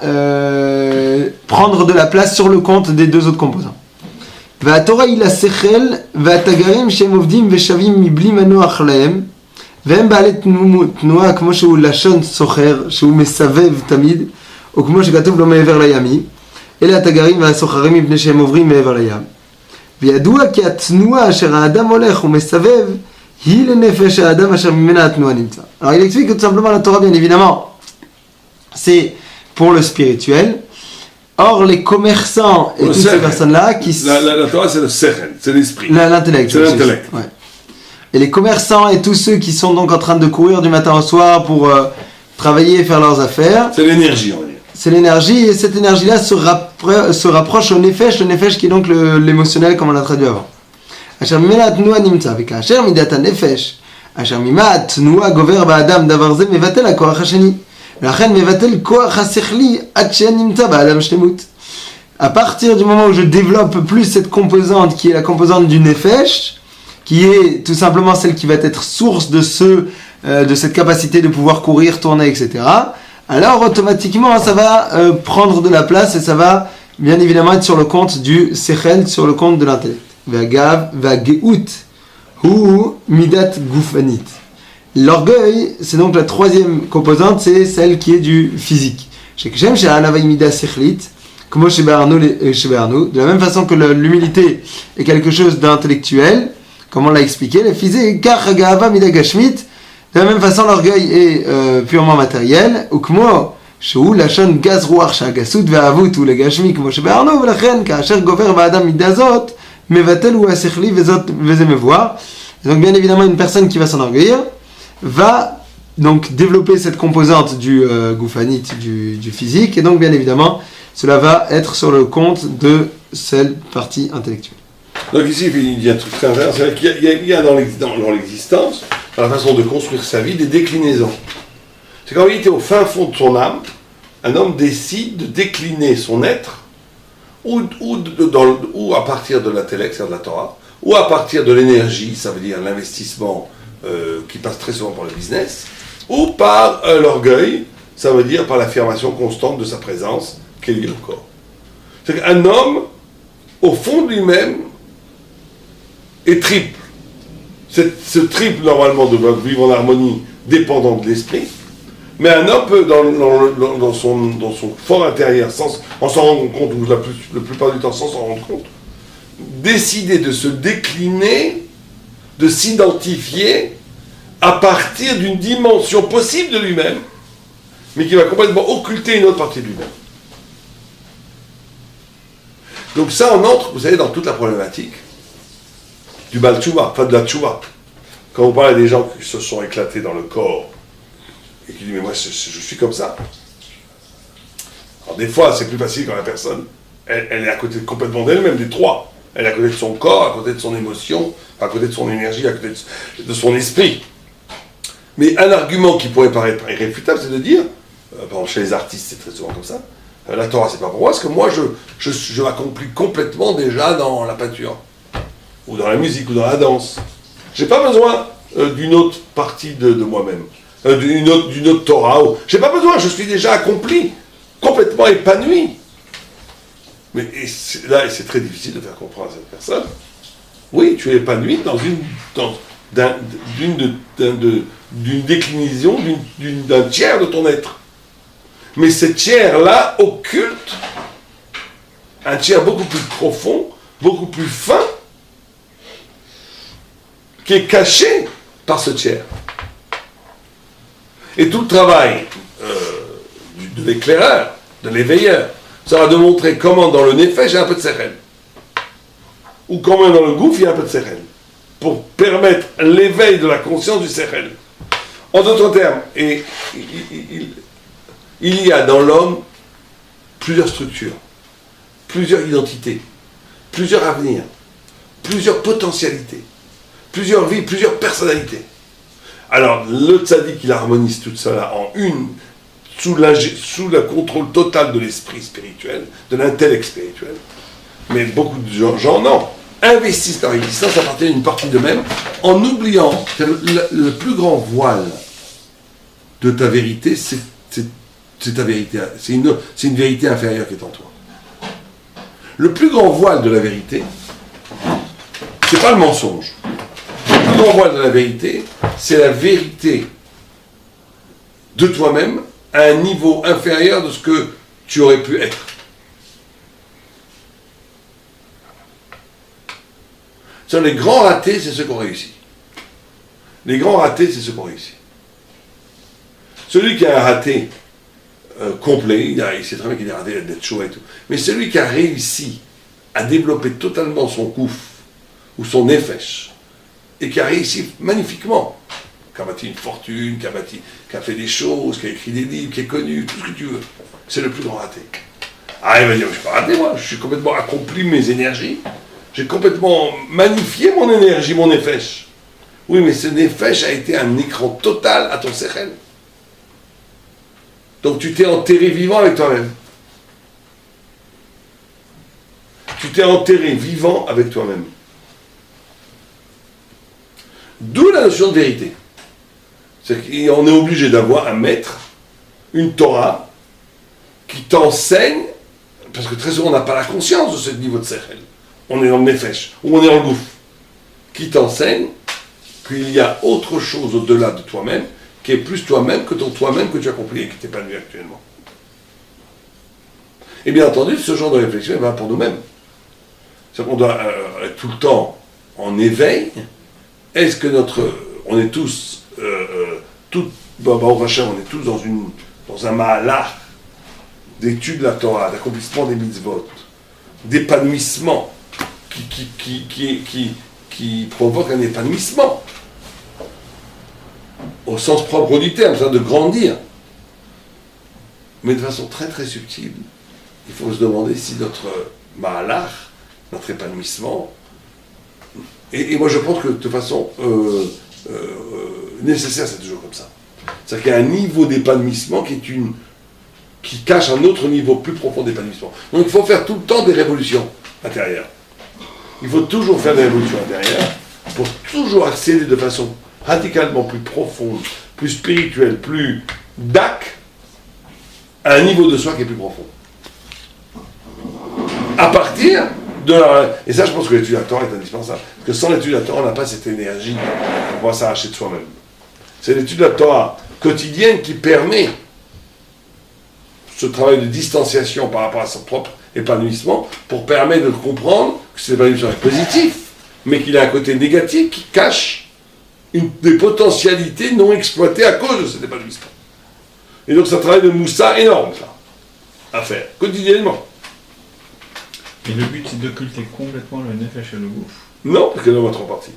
S1: prendre de la place sur le compte des 2 autres composants. והתורה היא לשכל והתגרים שהם עובדים ושווים מבלי מנוח להם והם בעלי תנועה כמו שהוא לשון סוחר שהוא מסבב תמיד או כמו שכתוב לו מעבר לימי אלה התגרים והסוחרים מפני שהם עוברים מעבר לים וידוע כי התנועה אשר האדם הולך ומסבב היא לנפש האדם אשר ממנה התנועה נמצא. Alors il explique que tout simplement la Torah bien évidemment c'est pour le spirituel. Or, les commerçants et toutes ces personnes-là qui...
S2: La Torah, c'est le sechel, c'est l'esprit.
S1: L'intellect.
S2: C'est l'intellect.
S1: Ouais. Et les commerçants et tous ceux qui sont donc en train de courir du matin au soir pour travailler et faire leurs affaires...
S2: C'est l'énergie, on va dire.
S1: C'est l'énergie, et cette énergie-là se rapproche au nefesh, le nefesh qui est donc l'émotionnel, comme on l'a traduit avant. Asher mimena tnua nimtza, v'kasher midat ha-nefesh, asher mima tnua gover ba'adam davar ze mevatel ha-koach hasheni. À partir du moment où je développe plus cette composante qui est la composante du nefesh, qui est tout simplement celle qui va être source de cette capacité de pouvoir courir, tourner, etc., alors automatiquement ça va prendre de la place et ça va bien évidemment être sur le compte du sechel, sur le compte de l'intellect. Vageut hu midat gufanit. L'orgueil, c'est donc la 3e composante, c'est celle qui est du physique. De la même façon que l'humilité est quelque chose d'intellectuel, comme on l'a expliqué, le physique, de la même façon l'orgueil est purement matériel, שהוא לשון גז רוח שהגסות והאהבות הוא לגשמי כמו שבארנו, ולכן כאשר גובר באדם מידה זאת, מבטל הוא השכלי וזה מבואר. Donc bien évidemment une personne qui va s'enorgueillir va donc développer cette composante du goufanit, du physique, et donc bien évidemment cela va être sur le compte de cette partie intellectuelle.
S2: Donc ici il y a un truc très intéressant, c'est qu'il y a dans l'existence, dans la façon de construire sa vie, des déclinaisons. C'est qu'en réalité, au fin fond de son âme, un homme décide de décliner son être, ou à partir de l'intellect, c'est-à-dire de la Torah, ou à partir de l'énergie, ça veut dire l'investissement qui passe très souvent par le business, ou par l'orgueil, ça veut dire par l'affirmation constante de sa présence, qui est liée au corps. C'est qu'un homme, au fond de lui-même, est triple. Ce triple, normalement, doit vivre en harmonie, dépendant de l'esprit. Mais un homme peut, dans son fort intérieur, en s'en rendant compte, ou la plupart du temps sans s'en rendre compte, décider de se décliner, de s'identifier à partir d'une dimension possible de lui-même, mais qui va complètement occulter une autre partie de lui-même. Donc ça, on entre, vous savez, dans toute la problématique du Baal Tshuva, enfin de la Tshuva. Quand vous parlez des gens qui se sont éclatés dans le corps, et qui disent, mais moi, je suis comme ça. Alors des fois, c'est plus facile quand la personne, elle est à côté complètement d'elle-même, des trois. Elle est à côté de son corps, à côté de son émotion, à côté de son énergie, à côté de son esprit. Mais un argument qui pourrait paraître irréfutable, c'est de dire, par exemple chez les artistes c'est très souvent comme ça, la Torah c'est pas pour moi, parce que moi je m'accomplis complètement déjà dans la peinture, ou dans la musique, ou dans la danse. J'ai pas besoin d'une autre partie de moi-même, d'une autre Torah. J'ai pas besoin, je suis déjà accompli, complètement épanoui. Mais là, c'est très difficile de faire comprendre à cette personne. Oui, tu es épanoui d'une déclinaison, d'un tiers de ton être. Mais ce tiers-là occulte un tiers beaucoup plus profond, beaucoup plus fin, qui est caché par ce tiers. Et tout le travail de l'éclaireur, de l'éveilleur, sera de montrer comment dans le nefesh il y a un peu de sechel, ou comment dans le gouffre il y a un peu de sechel, pour permettre l'éveil de la conscience du sechel. En d'autres termes, il y a dans l'homme plusieurs structures, plusieurs identités, plusieurs avenirs, plusieurs potentialités, plusieurs vies, plusieurs personnalités. Alors, le tzaddik, il harmonise tout cela en une, sous le contrôle total de l'esprit spirituel, de l'intellect spirituel. Mais beaucoup de gens non, investissent leur existence à partir d'une partie d'eux-mêmes, en oubliant que le plus grand voile de ta vérité, c'est ta vérité, c'est une vérité inférieure qui est en toi. Le plus grand voile de la vérité, c'est pas le mensonge. Le plus grand voile de la vérité, c'est la vérité de toi-même à un niveau inférieur de ce que tu aurais pu être. Les grands ratés, c'est ceux qui ont réussi. Les grands ratés, c'est ceux qui ont réussi. Celui qui a un raté complet, il sait très bien qu'il est raté d'être chaud et tout. Mais celui qui a réussi à développer totalement son kouf ou son nefesh, et qui a réussi magnifiquement, qui a bâti une fortune, qui a fait des choses, qui a écrit des livres, qui est connu, tout ce que tu veux, c'est le plus grand raté. Ah, il va dire, je ne suis pas raté, moi, je suis complètement accompli mes énergies, j'ai complètement magnifié mon énergie, mon nefesh. Oui, mais ce nefesh a été un écran total à ton sechel. Donc tu t'es enterré vivant avec toi-même. Tu t'es enterré vivant avec toi-même. D'où la notion de vérité. C'est qu'on est obligé d'avoir un maître, une Torah, qui t'enseigne, parce que très souvent on n'a pas la conscience de ce niveau de sechel. On est dans le nefesh, ou on est dans le gouffre, qui t'enseigne qu'il y a autre chose au-delà de toi-même, qui est plus toi-même que ton toi-même que tu as compris et qui t'épanouit actuellement. Et bien entendu, ce genre de réflexion est valable pour nous-mêmes. C'est-à-dire qu'on doit être tout le temps en éveil. Est-ce que on est tous, on est tous dans un mahalach d'étude de la Torah, d'accomplissement des mitzvot, d'épanouissement qui provoque un épanouissement au sens propre du terme, c'est-à-dire de grandir, mais de façon très très subtile. Il faut se demander si notre mahalach, notre épanouissement, et moi je pense que de façon nécessaire, c'est toujours comme ça. C'est-à-dire qu'il y a un niveau d'épanouissement qui cache un autre niveau plus profond d'épanouissement. Donc il faut faire tout le temps des révolutions intérieures. Il faut toujours faire des révolutions intérieures pour toujours accéder de façon radicalement plus profonde, plus spirituelle, plus dak, à un niveau de soi qui est plus profond. À partir de la... Et ça, je pense que l'étude de la Torah est indispensable. Parce que sans l'étude de la Torah, on n'a pas cette énergie pour pouvoir s'arracher de soi-même. C'est l'étude de la Torah quotidienne qui permet ce travail de distanciation par rapport à son propre épanouissement pour permettre de comprendre que cet épanouissement est positif, mais qu'il a un côté négatif qui cache des potentialités non exploitées à cause de cet épanouissement. Et donc, c'est un travail de moussa énorme, ça, à faire, quotidiennement.
S4: Et le but, c'est d'occulter complètement le nefesh et le gouffre.
S2: Non, parce que l'homme a trois parties.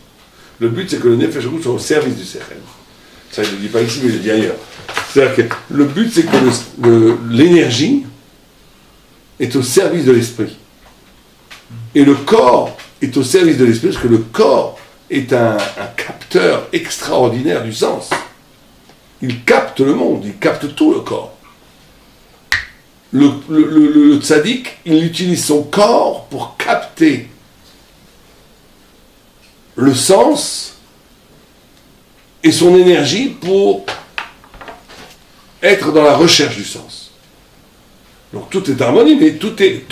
S2: Le but, c'est que le nefesh et le gouffre soient au service du sechel. Ça, je ne le dis pas ici, mais je le dis ailleurs. C'est-à-dire que le but, c'est que l'énergie est au service de l'esprit. Et le corps est au service de l'esprit, parce que le corps est un capteur extraordinaire du sens. Il capte le monde, il capte tout le corps. Le tzaddik, il utilise son corps pour capter le sens et son énergie pour être dans la recherche du sens. Donc tout est harmonie, mais tout est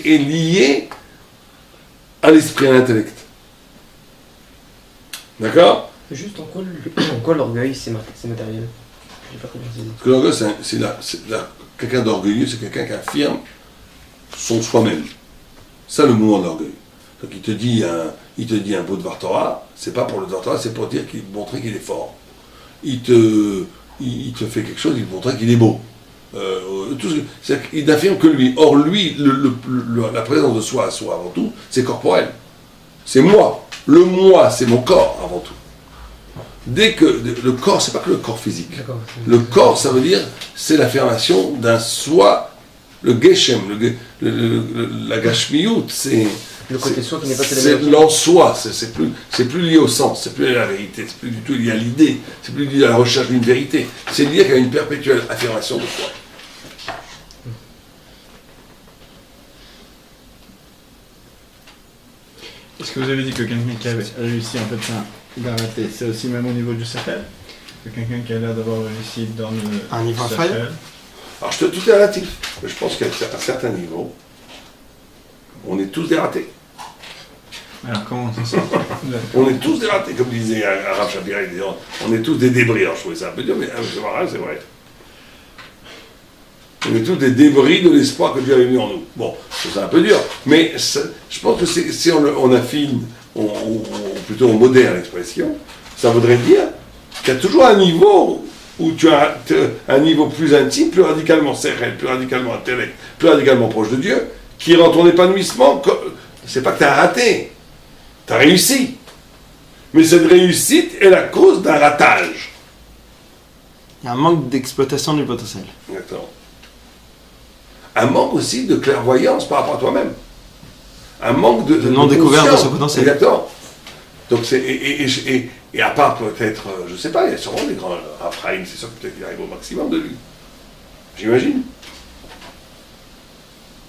S2: lié à l'esprit et à l'intellect. D'accord ?
S3: Juste en quoi l'orgueil c'est matériel? J'ai pas compris.
S2: Parce que l'orgueil, quelqu'un d'orgueilleux, c'est quelqu'un qui affirme son soi-même. Ça, le mouvement d'orgueil. Donc il te dit un beau Dvar Torah, c'est pas pour le Dvar Torah, c'est pour montrer qu'il est fort. Il te fait quelque chose, il te montrer qu'il est beau. Il n'affirme que lui. Or, lui, la présence de soi à soi avant tout, c'est corporel. C'est moi. Le moi, c'est mon corps avant tout. Dès que le corps, c'est pas que le corps physique. Le corps, ça veut dire, c'est l'affirmation d'un soi, le geshem, la gashmiyut, c'est
S3: le côté soi qui n'est pas
S2: c'est l'en-soi, c'est plus lié au sens, c'est plus lié à la vérité, c'est plus du tout lié à l'idée, c'est plus lié à la recherche d'une vérité, c'est lié à une perpétuelle affirmation de soi.
S4: Est-ce que vous avez dit que quelqu'un qui avait réussi, en fait, il a raté? C'est aussi même au niveau du cercle? Que quelqu'un qui a l'air d'avoir réussi dans le
S1: un niveau
S4: cercle?
S1: inférieur?
S2: Alors tout est relatif, mais je pense qu'à un certain niveau, on est tous des ratés.
S4: Alors comment on s'en sort?
S2: On est tous des ratés, comme disait Arav Shapira, on est tous des débris. Alors je trouvais ça un peu dur, mais c'est vrai. On est tous des débris de l'espoir que Dieu avait mis en nous. Bon, c'est un peu dur, mais je pense que si on affine, ou plutôt on modère l'expression, ça voudrait dire qu'il y a toujours un niveau où tu as un niveau plus intime, plus radicalement sérène, plus radicalement intellect, plus radicalement proche de Dieu, qui rend ton épanouissement. C'est pas que tu as raté, tu as réussi. Mais cette réussite est la cause d'un ratage.
S1: Il y a un manque d'exploitation du potentiel.
S2: Exactement. Un manque aussi de clairvoyance par rapport à toi-même. Un manque de
S1: non-découverte de
S2: conscience.
S1: son potentiel.
S2: Exactement. Donc et à part peut-être, je sais pas, il y a sûrement des grands Raphaël, c'est sûr que peut-être qu'il arrive au maximum de lui. J'imagine.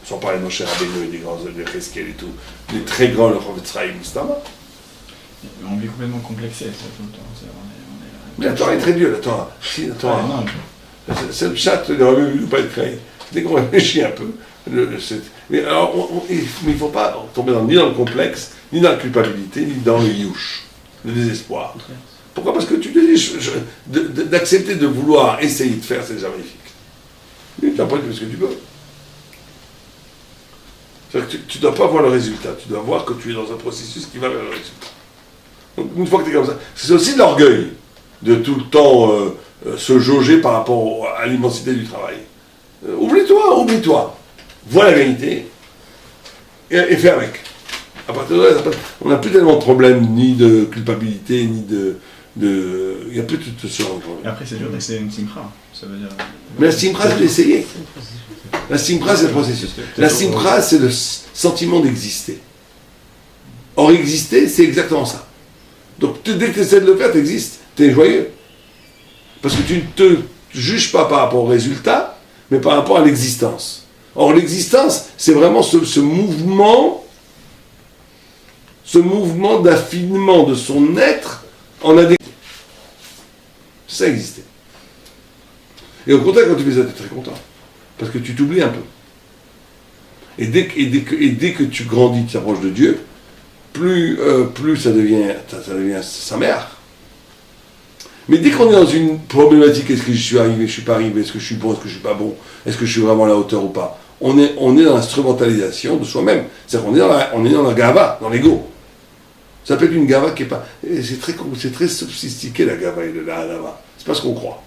S2: Sans parler de Moshe Rabbeinu et des grands de Cheskel et tout, les très grands, le Rav Tzraïm, Mustama.
S4: On vit complètement complexé, ça, tout le temps.
S2: Mais la Torah est très vieux, la Torah. Si, la Torah. C'est le chat de Rabbi ne pas être créé. Dès qu'on réfléchit un peu, mais il ne faut pas tomber ni dans le complexe, ni dans la culpabilité, ni dans le youch, le désespoir. Pourquoi? Parce que tu te dis, d'accepter de vouloir essayer de faire, c'est déjà magnifique. Tu n'as pas fait ce que tu peux. C'est-à-dire que tu ne dois pas voir le résultat, tu dois voir que tu es dans un processus qui va vers le résultat. Donc une fois que tu es comme ça, c'est aussi de l'orgueil de tout le temps se jauger par rapport à l'immensité du travail. Oublie-toi. Vois la vérité et fais avec. À partir de là, on n'a plus tellement de problèmes, ni de culpabilité, ni de... Il n'y a plus tout ce genre de problème.
S4: Et après, c'est dur d'essayer une simcha. Ça veut dire...
S2: Mais la simcha, c'est l'essayer. La simcha, c'est le processus. La simcha, c'est le sentiment d'exister. Or, exister, c'est exactement ça. Donc, dès que tu essaies de le faire, tu existes. Tu es joyeux. Parce que tu ne te juges pas par rapport au résultat, mais par rapport à l'existence. Or, l'existence, c'est vraiment ce mouvement d'affinement de son être en adéquation. C'est ça, exister. Et au contraire, quand tu fais ça, tu es très content. Parce que tu t'oublies un peu. Et dès que tu grandis, tu t'approches de Dieu, plus ça devient sa mère. Mais dès qu'on est dans une problématique, est-ce que je suis arrivé, je ne suis pas arrivé, est-ce que je suis bon, est-ce que je ne suis pas bon, est-ce que je suis vraiment à la hauteur ou pas, on est dans l'instrumentalisation de soi-même. C'est-à-dire qu'on est dans la gava, dans l'ego. Ça peut être une gava qui n'est pas... C'est très sophistiqué la gava et la halava. C'est pas ce qu'on croit.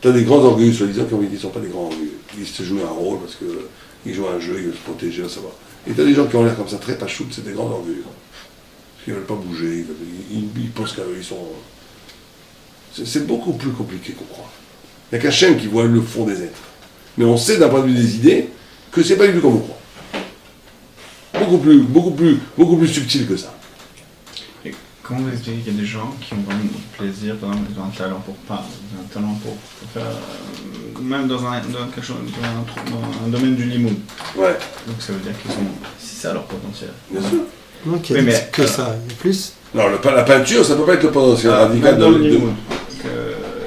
S2: Tu as des grands orgueilleux, soi-disant, qui ne sont pas des grands orgueilleux. Ils se jouent un rôle parce qu'ils jouent un jeu, ils veulent se protéger, ça va. Et tu as des gens qui ont l'air comme ça, très pachoutes, c'est des grands orgueilleux. Parce qu'ils ne veulent pas bouger, ils pensent qu'ils sont... C'est beaucoup plus compliqué qu'on croit. Il n'y a qu'Hachem qui voit le fond des êtres. Mais on sait d'un point de vue des idées que c'est pas du tout comme on croit. beaucoup plus subtil que ça.
S4: Et comment vous expliquez qu'il y a des gens qui ont vraiment du plaisir, par exemple, ils ont un talent pour peindre, ils ont un talent pour faire, même dans quelque chose, dans un domaine du limoud.
S2: Ouais.
S4: Donc ça veut dire qu'ils sont, c'est ça leur potentiel.
S2: Bien sûr.
S1: Ok,
S4: Oui, mais,
S1: que ça, il y a plus.
S2: Non, la peinture, ça peut pas être le potentiel radical
S4: dans le
S2: de-
S4: limoud.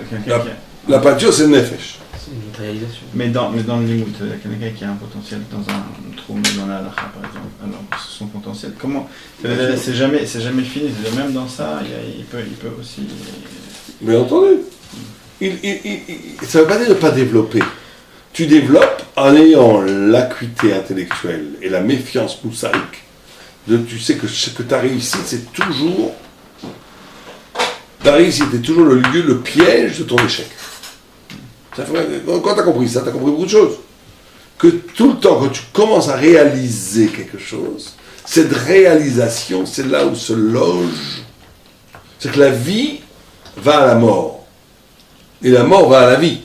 S4: Quelqu'un qui a-
S2: La peinture, c'est le nefesh.
S3: C'est une matérialisation.
S4: mais dans le limoud, quelqu'un qui a un potentiel dans un trou, dans la halakha par exemple, alors son potentiel, comment c'est jamais fini, c'est-à-dire même dans ça, il peut aussi.
S2: Bien entendu. Ça ne veut pas dire de ne pas développer. Tu développes en ayant l'acuité intellectuelle et la méfiance moussaïque. Tu sais que ta réussite, c'est toujours. Ta réussite est toujours le lieu, le piège de ton échec. Quand tu as compris ça, tu as compris beaucoup de choses. Que tout le temps, quand tu commences à réaliser quelque chose, cette réalisation, c'est là où se loge. C'est que la vie va à la mort. Et la mort va à la vie.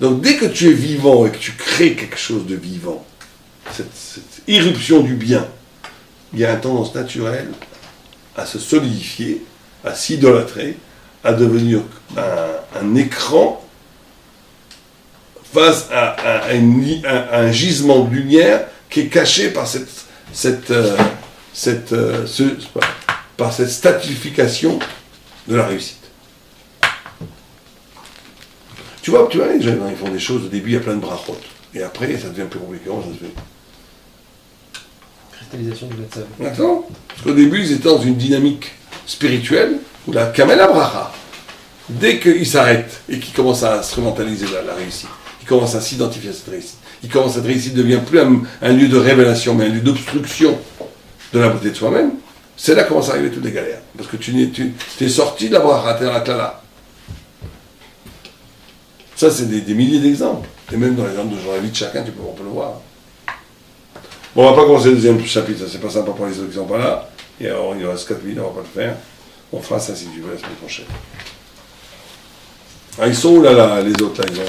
S2: Donc dès que tu es vivant et que tu crées quelque chose de vivant, cette irruption du bien, il y a une tendance naturelle à se solidifier, à s'idolâtrer, à devenir un écran face à un gisement de lumière qui est caché par cette statification de la réussite. Tu vois, les gens, ils font des choses, au début, il y a plein de brachot. Et après, ça devient plus compliqué. Comment ça se fait?
S3: Cristallisation du Netzav.
S2: D'accord? Parce qu'au début, ils étaient dans une dynamique spirituelle où la kamel bracha, dès qu'ils s'arrêtent et qu'ils commencent à instrumentaliser la réussite, ils commencent à s'identifier à cette réussite, cette réussite ne devient plus un lieu de révélation, mais un lieu d'obstruction de la beauté de soi-même, c'est là que commencent à arriver toutes les galères. Parce que tu es sorti de la bracha, tu es dans la klala. Ça, c'est des milliers d'exemples. Et même dans l'exemple de la vie de chacun, on peut le voir. Bon, on va pas commencer le deuxième chapitre, c'est pas sympa pour les autres qui sont pas là. Et alors, il nous reste 4 minutes, on va pas le faire. On fera ça si tu veux la semaine prochaine. Ah, ils sont où là, les autres là, ils ont...